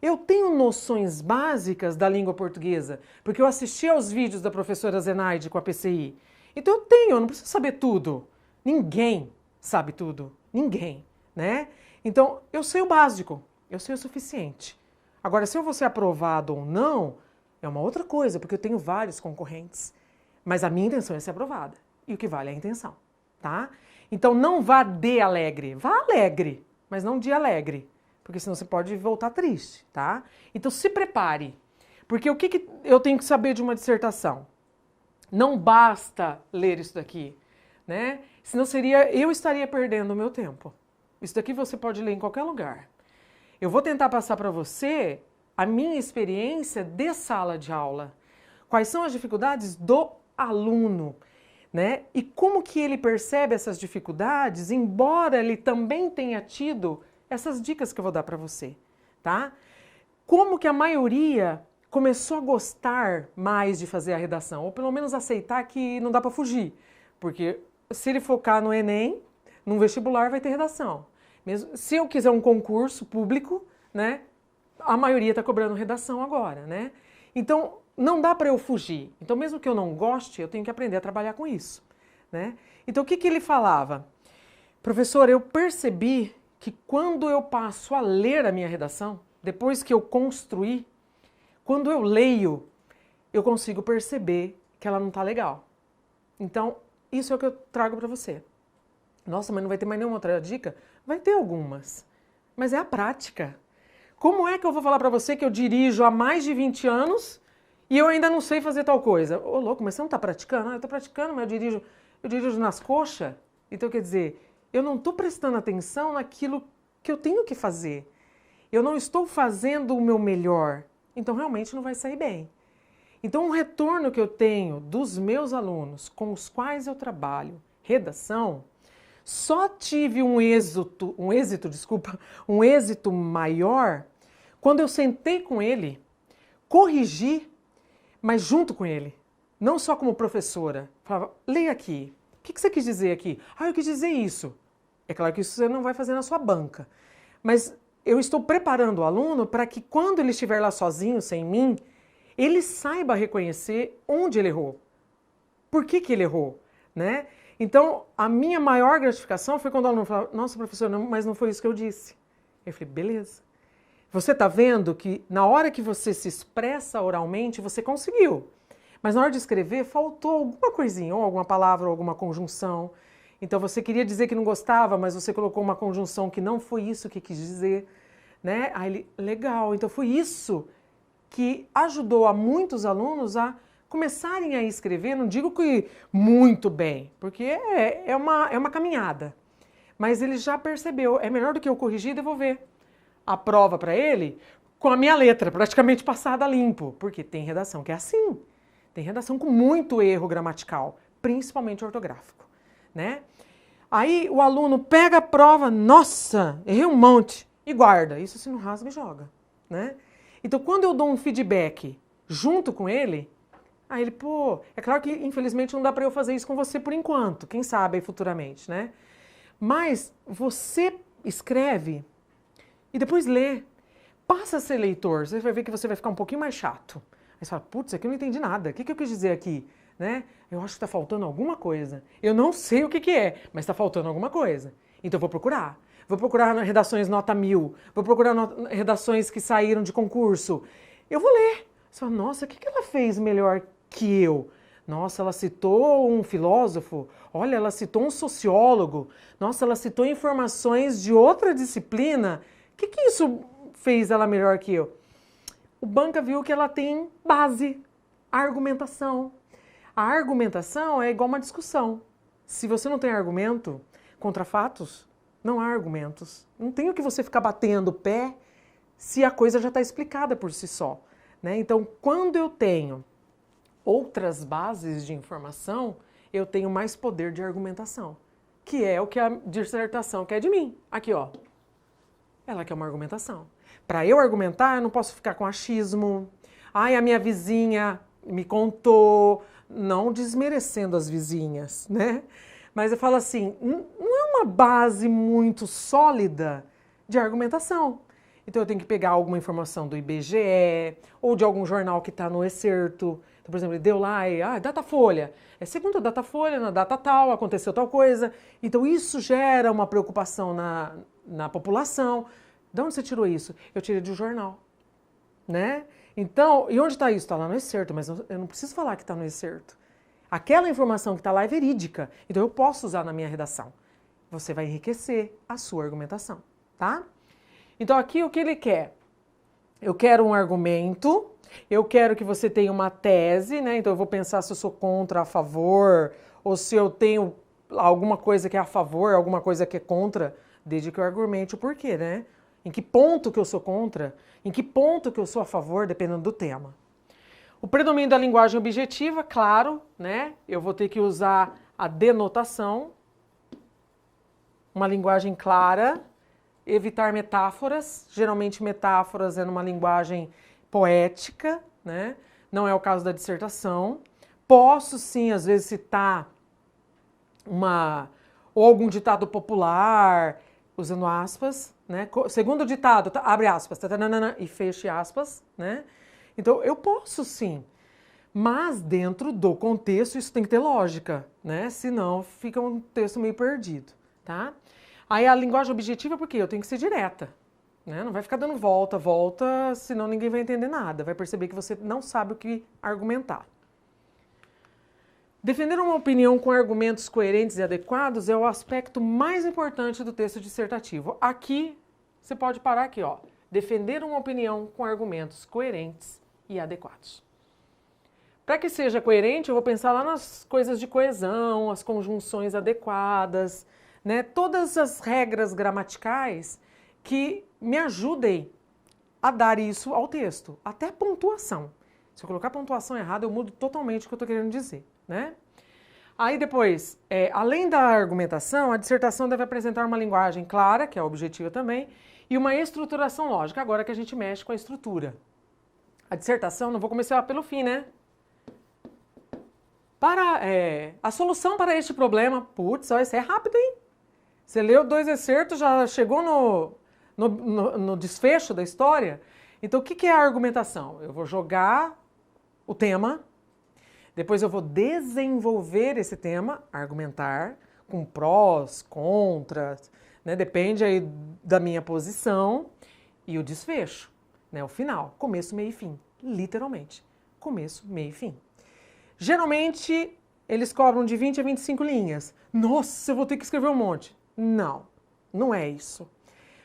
Eu tenho noções básicas da língua portuguesa, porque eu assisti aos vídeos da professora Zenaide com a PCI. Então eu não preciso saber tudo. Ninguém sabe tudo. Ninguém, né? Então, eu sei o básico, eu sei o suficiente. Agora, se eu vou ser aprovado ou não, é uma outra coisa, porque eu tenho vários concorrentes. Mas a minha intenção é ser aprovada. E o que vale é a intenção, tá? Então não vá de alegre, vá alegre, mas não de alegre, porque senão você pode voltar triste, tá? Então se prepare, porque o que eu tenho que saber de uma dissertação? Não basta ler isso daqui, né? Senão eu estaria perdendo o meu tempo. Isso daqui você pode ler em qualquer lugar. Eu vou tentar passar para você a minha experiência de sala de aula. Quais são as dificuldades do aluno, né? E como que ele percebe essas dificuldades, embora ele também tenha tido essas dicas que eu vou dar para você, tá? Como que a maioria começou a gostar mais de fazer a redação, ou pelo menos aceitar que não dá para fugir, porque se ele focar no Enem, num vestibular vai ter redação. Mesmo se eu quiser um concurso público, né, a maioria está cobrando redação agora, né? Então não dá para eu fugir. Então mesmo que eu não goste, eu tenho que aprender a trabalhar com isso, né? Então o que ele falava? Professor, eu percebi que quando eu passo a ler a minha redação, depois que eu construí, quando eu leio, eu consigo perceber que ela não está legal. Então, isso é o que eu trago para você. Nossa, mas não vai ter mais nenhuma outra dica? Vai ter algumas, mas é a prática. Como é que eu vou falar para você que eu dirijo há mais de 20 anos e eu ainda não sei fazer tal coisa? Ô, louco, mas você não está praticando? Ah, eu estou praticando, mas eu dirijo nas coxas. Então, quer dizer, eu não estou prestando atenção naquilo que eu tenho que fazer. Eu não estou fazendo o meu melhor. Então, realmente não vai sair bem. Então, um retorno que eu tenho dos meus alunos com os quais eu trabalho, redação, só tive um êxito maior quando eu sentei com ele, corrigi, mas junto com ele, não só como professora. Falava, leia aqui, o que você quis dizer aqui? Ah, eu quis dizer isso. É claro que isso você não vai fazer na sua banca, mas eu estou preparando o aluno para que quando ele estiver lá sozinho, sem mim, ele saiba reconhecer onde ele errou. Por que ele errou, né? Então, a minha maior gratificação foi quando o aluno falava, nossa, professor, mas não foi isso que eu disse. Eu falei, beleza. Você está vendo que na hora que você se expressa oralmente, você conseguiu. Mas na hora de escrever, faltou alguma coisinha, ou alguma palavra, ou alguma conjunção. Então, você queria dizer que não gostava, mas você colocou uma conjunção que não foi isso que quis dizer, né? Aí ele, legal, então foi isso que ajudou a muitos alunos a começarem a escrever, não digo que muito bem, porque é uma caminhada, mas ele já percebeu, é melhor do que eu corrigir e devolver a prova para ele com a minha letra praticamente passada limpo, porque tem redação que é assim, tem redação com muito erro gramatical, principalmente ortográfico, né? Aí o aluno pega a prova, nossa, errei um monte, e guarda, isso se não rasga e joga, né? Então quando eu dou um feedback junto com ele, aí ele, pô, é claro que infelizmente não dá para eu fazer isso com você por enquanto, quem sabe aí futuramente, né? Mas você escreve e depois lê. Passa a ser leitor, você vai ver que você vai ficar um pouquinho mais chato. Aí você fala, putz, aqui eu não entendi nada, o que eu quis dizer aqui? Né? Eu acho que está faltando alguma coisa. Eu não sei o que é, mas está faltando alguma coisa. Então eu vou procurar. Vou procurar redações nota 1000, vou procurar redações que saíram de concurso. Eu vou ler. Você fala, nossa, o que ela fez melhor que eu? Nossa, ela citou um filósofo. Olha, ela citou um sociólogo. Nossa, ela citou informações de outra disciplina. O que isso fez ela melhor que eu? O Banca viu que ela tem base, argumentação. A argumentação é igual uma discussão. Se você não tem argumento contra fatos, não há argumentos. Não tem o que você ficar batendo o pé se a coisa já está explicada por si só, né? Então, quando eu tenho outras bases de informação, eu tenho mais poder de argumentação, que é o que a dissertação quer de mim. Aqui, ó. Ela quer uma argumentação. Para eu argumentar, eu não posso ficar com achismo. Ai, a minha vizinha me contou, não desmerecendo as vizinhas, né? Mas eu falo assim, não é uma base muito sólida de argumentação. Então eu tenho que pegar alguma informação do IBGE ou de algum jornal que está no excerto. Então, por exemplo, ele deu lá e, Datafolha. É segundo a Datafolha, na data tal, aconteceu tal coisa. Então isso gera uma preocupação na população. De onde você tirou isso? Eu tirei de um jornal, né? Então, e onde está isso? Está lá no excerto, mas eu não preciso falar que está no excerto. Aquela informação que está lá é verídica, então eu posso usar na minha redação. Você vai enriquecer a sua argumentação, tá? Então aqui o que ele quer? Eu quero um argumento Eu quero que você tenha uma tese, né? Então eu vou pensar se eu sou contra, a favor, ou se eu tenho alguma coisa que é a favor, alguma coisa que é contra, desde que eu argumente o porquê, né? Em que ponto que eu sou contra, em que ponto que eu sou a favor, dependendo do tema. O predomínio da linguagem objetiva, claro, né? Eu vou ter que usar a denotação, uma linguagem clara, evitar metáforas, geralmente metáforas é numa linguagem poética, né? Não é o caso da dissertação. Posso sim, às vezes, citar ou algum ditado popular, usando aspas, né? Segundo ditado, abre aspas, e feche aspas, né? Então, eu posso sim, mas dentro do contexto isso tem que ter lógica, né? Senão fica um texto meio perdido, tá? Aí a linguagem objetiva, porque eu tenho que ser direta, né? Não vai ficar dando volta, senão ninguém vai entender nada, vai perceber que você não sabe o que argumentar. Defender uma opinião com argumentos coerentes e adequados é o aspecto mais importante do texto dissertativo. Aqui, você pode parar aqui, ó. Defender uma opinião com argumentos coerentes e adequados. Para que seja coerente, eu vou pensar lá nas coisas de coesão, as conjunções adequadas, né? Todas as regras gramaticais que me ajudem a dar isso ao texto. Até pontuação. Se eu colocar pontuação errada, eu mudo totalmente o que eu estou querendo dizer, né? Aí depois, além da argumentação, a dissertação deve apresentar uma linguagem clara, que é objetiva também, e uma estruturação lógica, agora que a gente mexe com a estrutura. A dissertação, não vou começar pelo fim, né? A solução para este problema, putz, isso é rápido, hein? Você leu 2 excertos, já chegou no desfecho da história. Então, o que é a argumentação? Eu vou jogar o tema, depois eu vou desenvolver esse tema, argumentar, com prós, contras, né? Depende aí da minha posição, e o desfecho, né? O final, começo, meio e fim, literalmente, começo, meio e fim. Geralmente, eles cobram de 20 a 25 linhas. Nossa, eu vou ter que escrever um monte. Não, não é isso.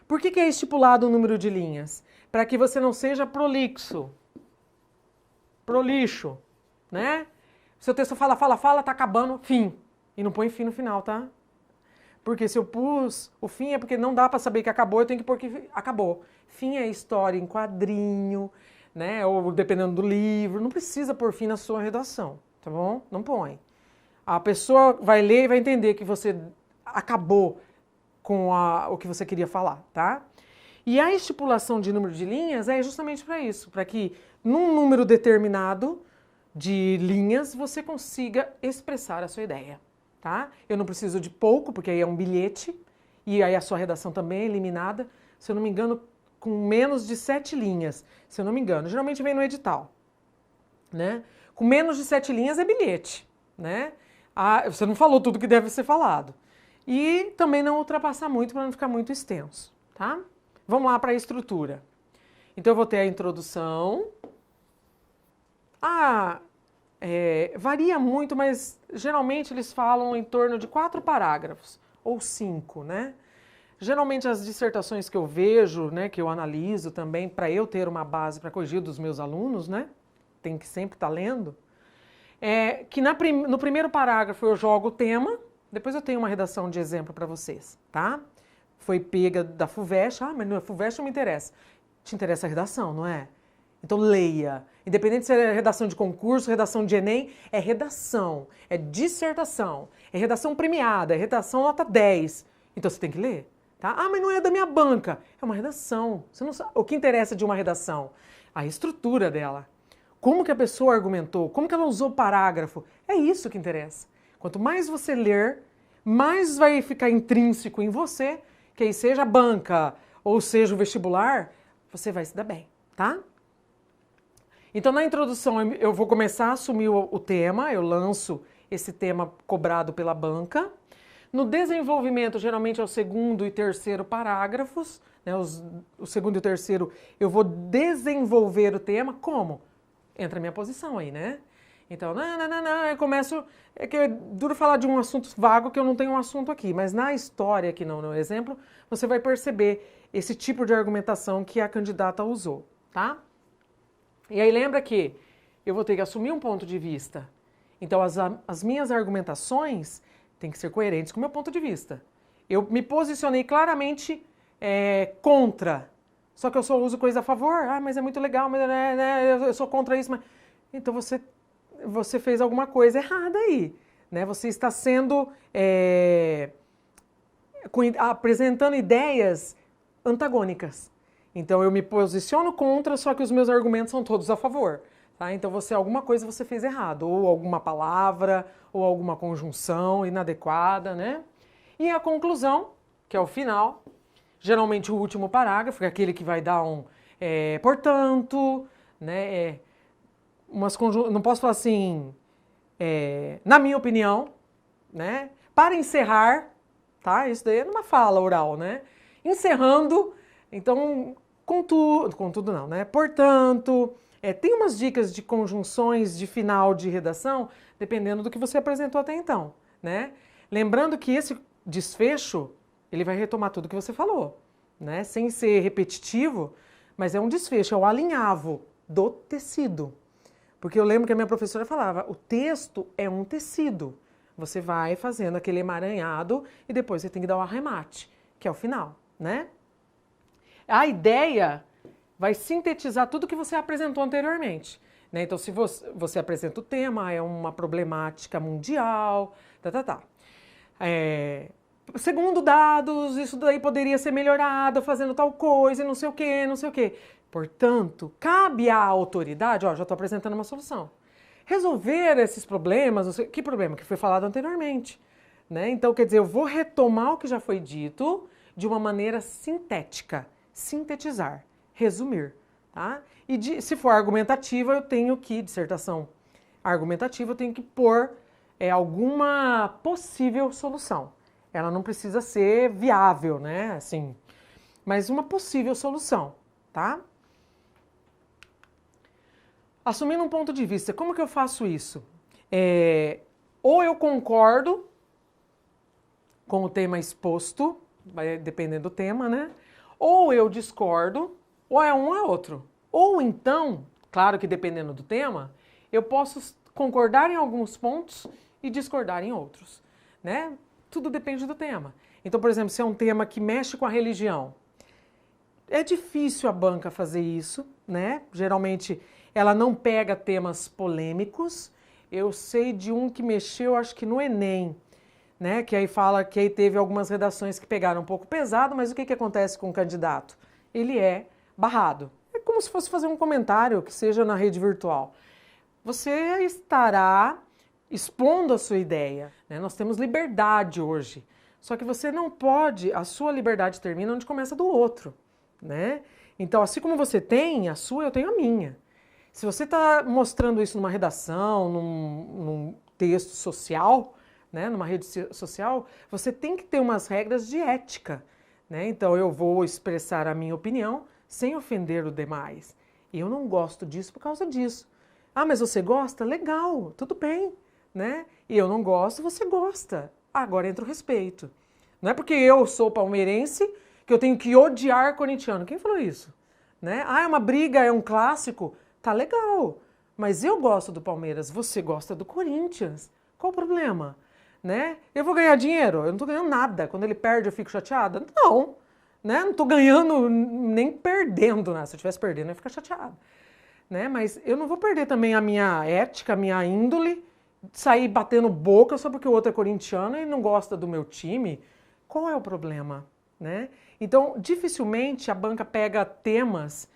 Por que é estipulado o número de linhas? Para que você não seja prolixo, né? Seu texto fala, tá acabando, fim. E não põe fim no final, tá? Porque se eu pus o fim é porque não dá para saber que acabou, eu tenho que pôr que acabou. Fim é história em quadrinho, né? Ou dependendo do livro, não precisa pôr fim na sua redação, tá bom? Não põe. A pessoa vai ler e vai entender que você acabou com o que você queria falar, tá? E a estipulação de número de linhas é justamente para isso, para que num número determinado de linhas você consiga expressar a sua ideia, tá? Eu não preciso de pouco, porque aí é um bilhete, e aí a sua redação também é eliminada, se eu não me engano, com menos de 7 linhas, se eu não me engano. Geralmente vem no edital, né? Com menos de 7 linhas é bilhete, né? Você não falou tudo que deve ser falado. E também não ultrapassar muito para não ficar muito extenso, tá? Vamos lá para a estrutura. Então eu vou ter a introdução. Varia muito, mas geralmente eles falam em torno de 4 parágrafos, ou 5, né? Geralmente as dissertações que eu vejo, né, que eu analiso também, para eu ter uma base para corrigir dos meus alunos, né? Tem que sempre estar lendo. Que no primeiro parágrafo eu jogo o tema, depois eu tenho uma redação de exemplo para vocês, tá? Foi pega da FUVEST, mas a FUVEST não me interessa. Te interessa a redação, não é? Então leia. Independente se é redação de concurso, redação de Enem, é redação, é dissertação, é redação premiada, é redação nota 10. Então você tem que ler, tá? Mas não é da minha banca. É uma redação. Você não sabe. O que interessa de uma redação? A estrutura dela. Como que a pessoa argumentou, como que ela usou o parágrafo. É isso que interessa. Quanto mais você ler, mais vai ficar intrínseco em você, que aí seja a banca ou seja o vestibular, você vai se dar bem, tá? Então, na introdução, eu vou começar a assumir o tema, eu lanço esse tema cobrado pela banca. No desenvolvimento, geralmente é o 2º e 3º parágrafos, né? O 2º e o 3º, eu vou desenvolver o tema. Como? Entra a minha posição aí, né? Então, eu começo... É que é duro falar de um assunto vago que eu não tenho um assunto aqui, mas na história, aqui no exemplo, você vai perceber esse tipo de argumentação que a candidata usou, tá? E aí lembra que eu vou ter que assumir um ponto de vista. Então as minhas argumentações têm que ser coerentes com o meu ponto de vista. Eu me posicionei claramente contra, só que eu só uso coisa a favor. Ah, mas é muito legal, mas eu sou contra isso. Mas... Então você fez alguma coisa errada aí. Né? Você está sendo... apresentando ideias antagônicas. Então eu me posiciono contra, só que os meus argumentos são todos a favor. Tá? Então alguma coisa você fez errado, ou alguma palavra, ou alguma conjunção inadequada, né? E a conclusão, que é o final, geralmente o último parágrafo, que é aquele que vai dar portanto, né? Não posso falar assim, na minha opinião, né? Para encerrar, tá? Isso daí é numa fala oral, né? Encerrando, então, contudo não, né? Portanto, tem umas dicas de conjunções de final de redação, dependendo do que você apresentou até então, né? Lembrando que esse desfecho, ele vai retomar tudo que você falou, né? Sem ser repetitivo, mas é um desfecho, é o alinhavo do tecido. Porque eu lembro que a minha professora falava, o texto é um tecido. Você vai fazendo aquele emaranhado e depois você tem que dar o arremate, que é o final, né? A ideia vai sintetizar tudo que você apresentou anteriormente, né? Então, se você apresenta o tema, é uma problemática mundial, segundo dados, isso daí poderia ser melhorado fazendo tal coisa, não sei o quê, não sei o quê. Portanto, cabe à autoridade, já estou apresentando uma solução, resolver esses problemas, que problema? Que foi falado anteriormente, né? Então, quer dizer, eu vou retomar o que já foi dito de uma maneira sintética, sintetizar, resumir, tá? E se for argumentativa, eu tenho que, dissertação argumentativa, eu tenho que pôr alguma possível solução. Ela não precisa ser viável, né? Assim, mas uma possível solução, tá? Assumindo um ponto de vista, como que eu faço isso? Ou eu concordo com o tema exposto, vai dependendo do tema, né? Ou eu discordo, ou é um ou é outro. Ou então, claro que dependendo do tema, eu posso concordar em alguns pontos e discordar em outros, né? Tudo depende do tema. Então, por exemplo, se é um tema que mexe com a religião, é difícil a banca fazer isso, né? Geralmente ela não pega temas polêmicos. Eu sei de um que mexeu, acho que no Enem, né? Que aí fala que aí teve algumas redações que pegaram um pouco pesado, mas o que acontece com o candidato? Ele é barrado. É como se fosse fazer um comentário que seja na rede virtual. Você estará expondo a sua ideia, né? Nós temos liberdade hoje, só que você não pode, a sua liberdade termina onde começa do outro, né? Então, assim como você tem a sua, eu tenho a minha. Se você está mostrando isso numa redação, num texto social, né, numa rede social, você tem que ter umas regras de ética, né? Então, eu vou expressar a minha opinião sem ofender o demais. E eu não gosto disso por causa disso. Ah, mas você gosta? Legal, tudo bem, né? E eu não gosto, você gosta. Agora entra o respeito. Não é porque eu sou palmeirense que eu tenho que odiar corintiano. Quem falou isso? Né? Ah, é uma briga, é um clássico. Tá legal, mas eu gosto do Palmeiras, você gosta do Corinthians. Qual o problema? Né? Eu vou ganhar dinheiro? Eu não tô ganhando nada. Quando ele perde, eu fico chateada? Não, né? Não tô ganhando nem perdendo, né? Se eu estivesse perdendo, eu ia ficar chateada. Né? Mas eu não vou perder também a minha ética, a minha índole, sair batendo boca só porque o outro é corintiano e não gosta do meu time. Qual é o problema? Né? Então, dificilmente a banca pega temas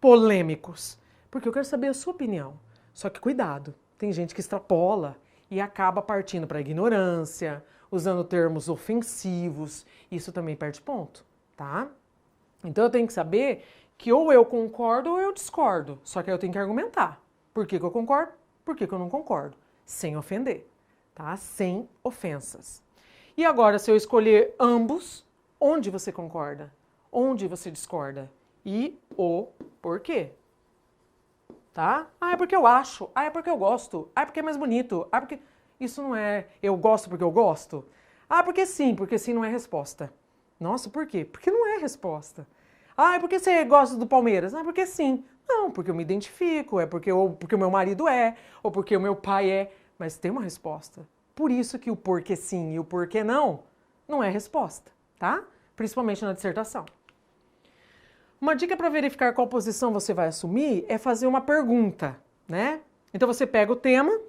polêmicos, porque eu quero saber a sua opinião. Só que cuidado, tem gente que extrapola e acaba partindo para a ignorância, usando termos ofensivos, isso também perde ponto, tá? Então eu tenho que saber que ou eu concordo ou eu discordo, só que aí eu tenho que argumentar. Por que eu concordo? Por que eu não concordo? Sem ofender, tá? Sem ofensas. E agora, se eu escolher ambos, onde você concorda? Onde você discorda? E o porquê? Tá? Ah, é porque eu acho. Ah, é porque eu gosto. Ah, é porque é mais bonito. Ah, porque... Isso não é eu gosto porque eu gosto. Ah, porque sim não é resposta. Nossa, por quê? Porque não é resposta. Ah, é porque você gosta do Palmeiras. Ah, porque sim. Não, porque eu me identifico, é porque, ou porque o meu marido é, ou porque o meu pai é. Mas tem uma resposta. Por isso que o porquê sim e o porquê não é resposta, tá? Principalmente na dissertação. Uma dica para verificar qual posição você vai assumir é fazer uma pergunta, né? Então você pega o tema,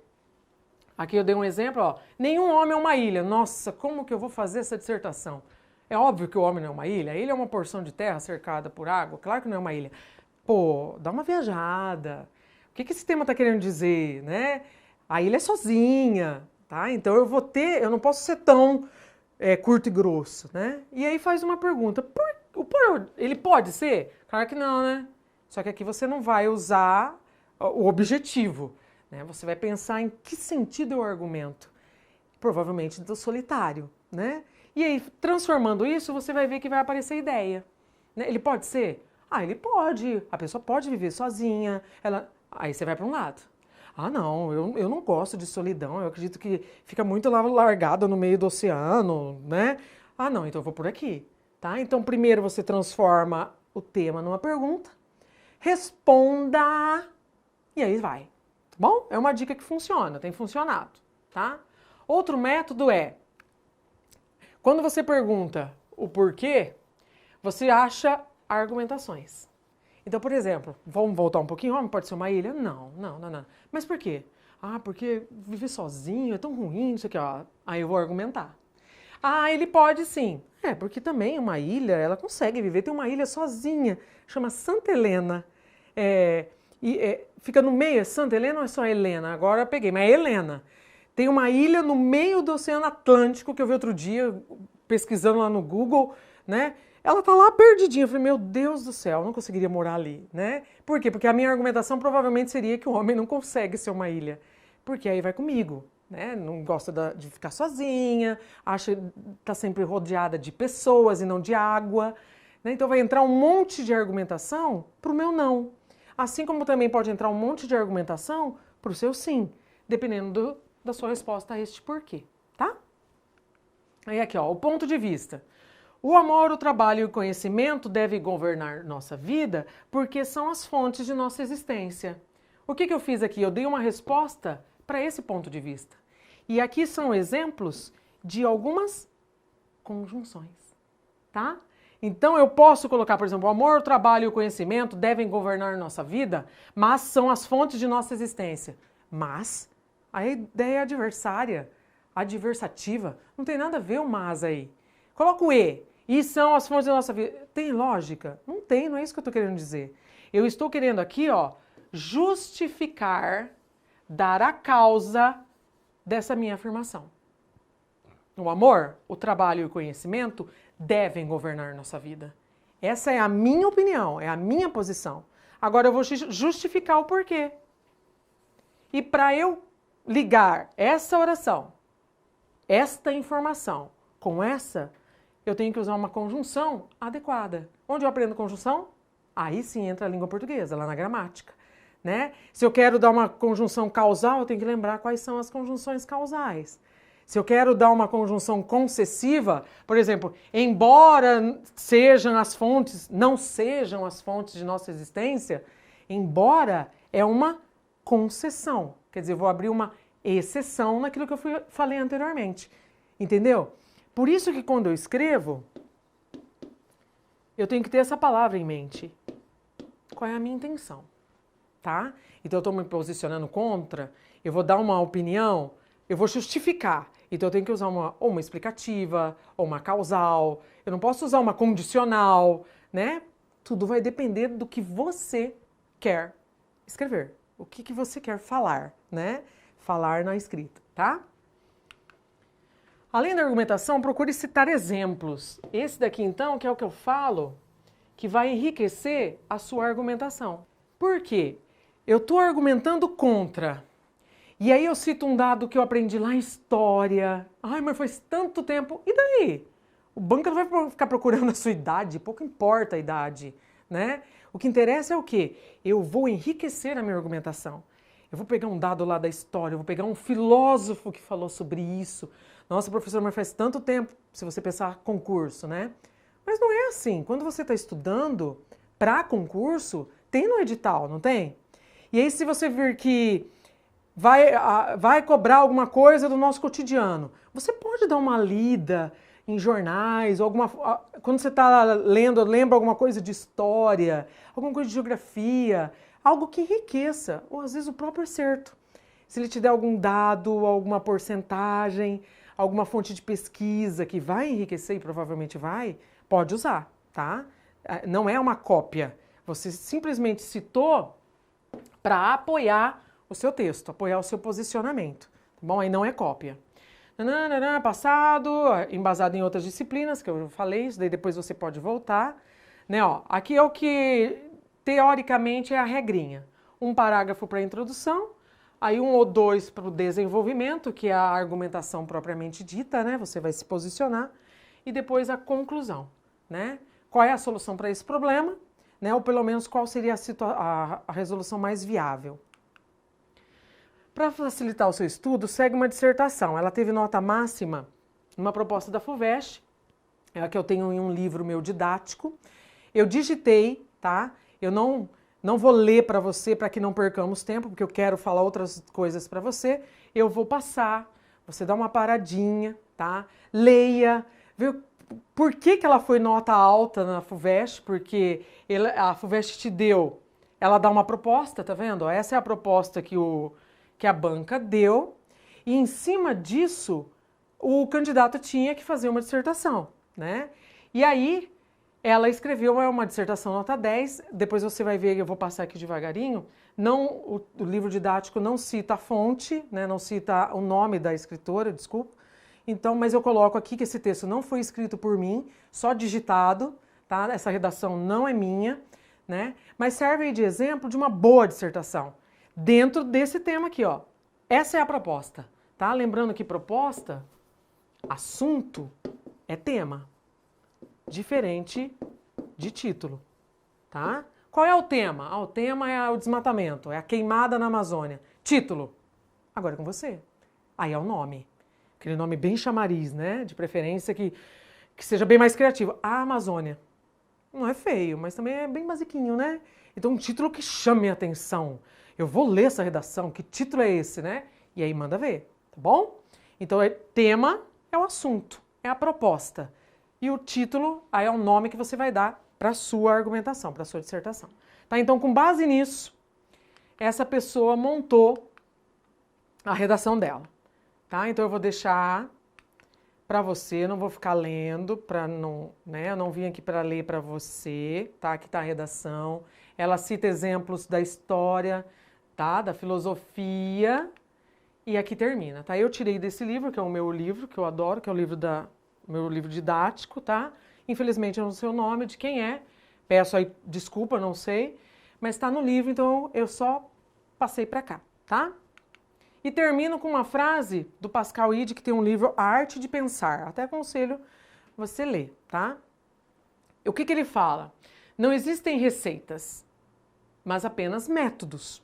aqui eu dei um exemplo, ó, nenhum homem é uma ilha. Nossa, como que eu vou fazer essa dissertação? É óbvio que o homem não é uma ilha, a ilha é uma porção de terra cercada por água, claro que não é uma ilha. Pô, dá uma viajada. O que esse tema está querendo dizer, né? A ilha é sozinha, tá? Então eu não posso ser tão curto e grosso, né? E aí faz uma pergunta, ele pode ser? Claro que não, né? Só que aqui você não vai usar o objetivo, né? Você vai pensar em que sentido é o argumento. Provavelmente do solitário, né? E aí, transformando isso, você vai ver que vai aparecer ideia. Né? Ele pode ser? Ah, ele pode. A pessoa pode viver sozinha. Aí você vai para um lado. Ah, não, eu não gosto de solidão. Eu acredito que fica muito largada no meio do oceano, né? Ah, não, então eu vou por aqui. Tá? Então, primeiro você transforma o tema numa pergunta, responda e aí vai. Tá bom? É uma dica que funciona, tem funcionado, tá? Outro método é, quando você pergunta o porquê, você acha argumentações. Então, por exemplo, vamos voltar um pouquinho, homem pode ser uma ilha? Não. Mas por quê? Ah, porque viver sozinho é tão ruim, isso aqui, ó. Aí eu vou argumentar. Ah, ele pode sim. Porque também uma ilha, ela consegue viver. Tem uma ilha sozinha, chama Santa Helena. Fica no meio, é Santa Helena ou é só Helena? Agora eu peguei, mas é Helena. Tem uma ilha no meio do Oceano Atlântico, que eu vi outro dia, pesquisando lá no Google, né? Ela tá lá perdidinha. Eu falei, meu Deus do céu, eu não conseguiria morar ali, né? Por quê? Porque a minha argumentação provavelmente seria que o homem não consegue ser uma ilha. Porque aí vai comigo. Né? Não gosta de ficar sozinha, acha que está sempre rodeada de pessoas e não de água. Né? Então vai entrar um monte de argumentação para o meu não. Assim como também pode entrar um monte de argumentação para o seu sim, dependendo da sua resposta a este porquê. Tá? Aí aqui, ó, o ponto de vista. O amor, o trabalho e o conhecimento devem governar nossa vida porque são as fontes de nossa existência. O que eu fiz aqui? Eu dei uma resposta para esse ponto de vista. E aqui são exemplos de algumas conjunções, tá? Então eu posso colocar, por exemplo, o amor, o trabalho e o conhecimento devem governar nossa vida, mas são as fontes de nossa existência. Mas a ideia é adversativa, não tem nada a ver o mas aí. Coloca o e são as fontes da nossa vida. Tem lógica? Não tem, não é isso que eu estou querendo dizer. Eu estou querendo aqui, ó, justificar, dar a causa dessa minha afirmação. O amor, o trabalho e o conhecimento devem governar nossa vida. Essa é a minha opinião, é a minha posição. Agora eu vou justificar o porquê. E para eu ligar essa oração, esta informação com essa, eu tenho que usar uma conjunção adequada. Onde eu aprendo conjunção? Aí sim entra a língua portuguesa, lá na gramática. Né? Se eu quero dar uma conjunção causal, eu tenho que lembrar quais são as conjunções causais. Se eu quero dar uma conjunção concessiva, por exemplo, embora não sejam as fontes de nossa existência, embora é uma concessão. Quer dizer, eu vou abrir uma exceção naquilo que eu falei anteriormente. Entendeu? Por isso que quando eu escrevo, eu tenho que ter essa palavra em mente. Qual é a minha intenção? Tá? Então eu estou me posicionando contra, eu vou dar uma opinião, eu vou justificar. Então eu tenho que usar uma explicativa, ou uma causal, eu não posso usar uma condicional, né? Tudo vai depender do que você quer escrever, o que você quer falar, né? Falar na escrita, tá? Além da argumentação, procure citar exemplos. Esse daqui então, que é o que eu falo, que vai enriquecer a sua argumentação. Por quê? Eu estou argumentando contra. E aí eu cito um dado que eu aprendi lá em história. Ai, mas faz tanto tempo. E daí? O banco não vai ficar procurando a sua idade, pouco importa a idade, né? O que interessa é o quê? Eu vou enriquecer a minha argumentação. Eu vou pegar um dado lá da história, eu vou pegar um filósofo que falou sobre isso. Nossa, professor, mas faz tanto tempo, se você pensar concurso, né? Mas não é assim. Quando você está estudando para concurso, Tem no edital, não tem? E aí se você vir que vai cobrar alguma coisa do nosso cotidiano, você pode dar uma lida em jornais, ou quando você está lendo, lembra alguma coisa de história, alguma coisa de geografia, algo que enriqueça, ou às vezes o próprio excerto. Se ele te der algum dado, alguma porcentagem, alguma fonte de pesquisa que vai enriquecer, e provavelmente vai, pode usar, tá? Não é uma cópia. Você simplesmente citou para apoiar o seu texto, apoiar o seu posicionamento, tá bom? Aí não é cópia. Passado, embasado em outras disciplinas, que eu falei, isso daí depois você pode voltar. Né, ó, aqui é o que, teoricamente, é a regrinha. Um parágrafo para a introdução, aí 1 ou 2 para o desenvolvimento, que é a argumentação propriamente dita, né? Você vai se posicionar, e depois a conclusão, né? Qual é a solução para esse problema, né? Ou pelo menos qual seria a resolução mais viável. Para facilitar o seu estudo, segue uma dissertação. Ela teve nota máxima numa proposta da FUVEST, é a que eu tenho em um livro meu didático. Eu digitei, tá? Eu não vou ler para você para que não percamos tempo, porque eu quero falar outras coisas para você. Eu vou passar, você dá uma paradinha, tá? Leia, vê por que ela foi nota alta na FUVEST, porque a FUVEST te deu, ela dá uma proposta, tá vendo? Essa é a proposta que a banca deu, e em cima disso, o candidato tinha que fazer uma dissertação, né? E aí, ela escreveu uma dissertação nota 10, depois você vai ver, eu vou passar aqui devagarinho, o livro didático não cita a fonte, né? Não cita o nome da escritora, desculpa, então, mas eu coloco aqui que esse texto não foi escrito por mim, só digitado, tá? Essa redação não é minha, né? Mas serve aí de exemplo de uma boa dissertação. Dentro desse tema aqui, ó. Essa é a proposta, tá? Lembrando que proposta, assunto, é tema. Diferente de título, tá? Qual é o tema? O tema é o desmatamento, é a queimada na Amazônia. Título, agora é com você. Aí é o nome. Aquele nome bem chamariz, né? De preferência que seja bem mais criativo. A Amazônia. Não é feio, mas também é bem basiquinho, né? Então um título que chame a atenção. Eu vou ler essa redação, que título é esse, né? E aí manda ver, tá bom? Então, tema é o assunto, é a proposta. E o título aí é o nome que você vai dar para a sua argumentação, para a sua dissertação. Tá? Então, com base nisso, essa pessoa montou a redação dela. Tá? Então, eu vou deixar para você, não vou ficar lendo, para não, né? Eu não vim aqui para ler para você, tá? Aqui está a redação. Ela cita exemplos da história, tá? Da filosofia, e aqui termina, tá? Eu tirei desse livro, que é o meu livro, que eu adoro, que é o meu livro didático, tá? Infelizmente eu não sei o nome de quem é, peço aí desculpa, não sei, mas está no livro, então eu só passei para cá, tá? E termino com uma frase do Pascal Ide, que tem um livro A Arte de Pensar, até aconselho você ler, tá? O que ele fala? Não existem receitas, mas apenas métodos.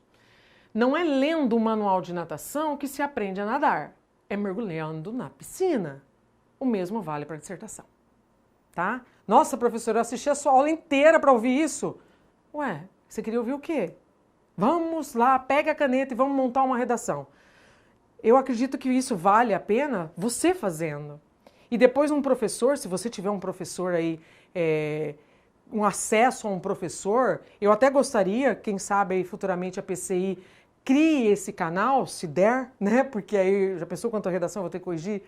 Não é lendo um manual de natação que se aprende a nadar, é mergulhando na piscina. O mesmo vale para a dissertação, tá? Nossa, professora, eu assisti a sua aula inteira para ouvir isso. Ué, você queria ouvir o quê? Vamos lá, pega a caneta e vamos montar uma redação. Eu acredito que isso vale a pena você fazendo. E depois um professor, se você tiver um professor aí, um acesso a um professor, eu até gostaria, quem sabe aí futuramente a PCI crie esse canal, se der, né? Porque aí já pensou quanto a redação eu vou ter que corrigir,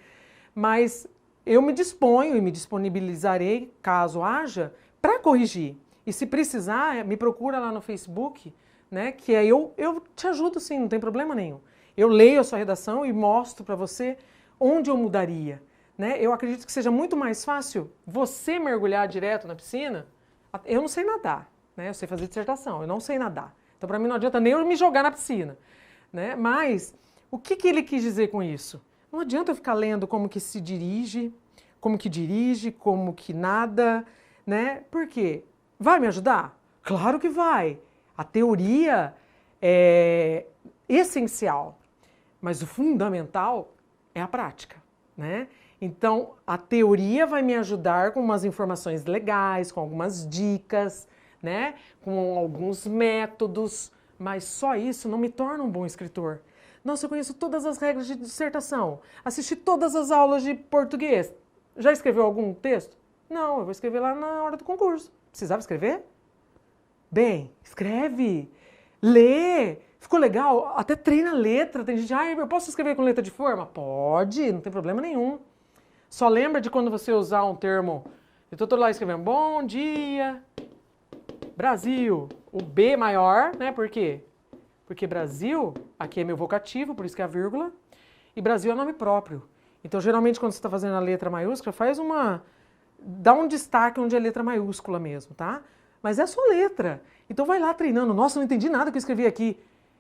mas eu me disponho e me disponibilizarei, caso haja, para corrigir. E se precisar, me procura lá no Facebook, né? Que aí eu te ajudo sim, não tem problema nenhum. Eu leio a sua redação e mostro para você onde eu mudaria, né? Eu acredito que seja muito mais fácil você mergulhar direto na piscina. Eu não sei nadar, né? Eu sei fazer dissertação, eu não sei nadar. Então, para mim, não adianta nem eu me jogar na piscina, né? Mas, o que ele quis dizer com isso? Não adianta eu ficar lendo como que se dirige, como que nada, né? Por quê? Vai me ajudar? Claro que vai. A teoria é essencial, mas o fundamental é a prática, né? Então, a teoria vai me ajudar com umas informações legais, com algumas dicas, né? Com alguns métodos, mas só isso não me torna um bom escritor. Nossa, eu conheço todas as regras de dissertação, assisti todas as aulas de português. Já escreveu algum texto? Não, eu vou escrever lá na hora do concurso. Precisava escrever? Bem, escreve, lê. Ficou legal? Até treina a letra. Tem gente, eu posso escrever com letra de forma? Pode, não tem problema nenhum. Só lembra de quando você usar um termo. Eu tô lá escrevendo, bom dia, Brasil. O B maior, né? Por quê? Porque Brasil, aqui é meu vocativo, por isso que é a vírgula. E Brasil é nome próprio. Então, geralmente, quando você está fazendo a letra maiúscula, dá um destaque onde é letra maiúscula mesmo, tá? Mas é só letra. Então, vai lá treinando. Nossa, não entendi nada que eu escrevi aqui.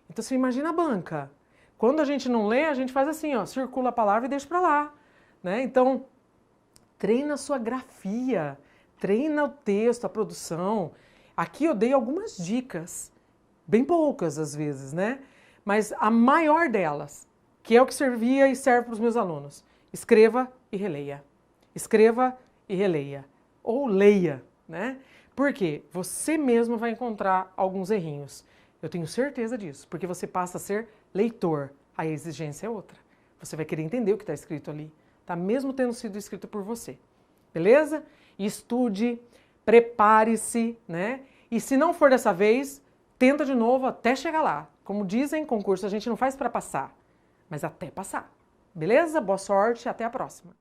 Então, você imagina a banca. Quando a gente não lê, a gente faz assim, ó, circula a palavra e deixa pra lá, né? Então, treina a sua grafia, treina o texto, a produção. Aqui eu dei algumas dicas, bem poucas às vezes, né? Mas a maior delas, que é o que servia e serve para os meus alunos, escreva e releia. Escreva e releia. Ou leia, né? Porque você mesmo vai encontrar alguns errinhos. Eu tenho certeza disso, porque você passa a ser leitor. A exigência é outra. Você vai querer entender o que está escrito ali, tá? Mesmo tendo sido escrito por você. Beleza? Estude, prepare-se, né? E se não for dessa vez, tenta de novo até chegar lá. Como dizem, concurso a gente não faz para passar, mas até passar. Beleza? Boa sorte, até a próxima.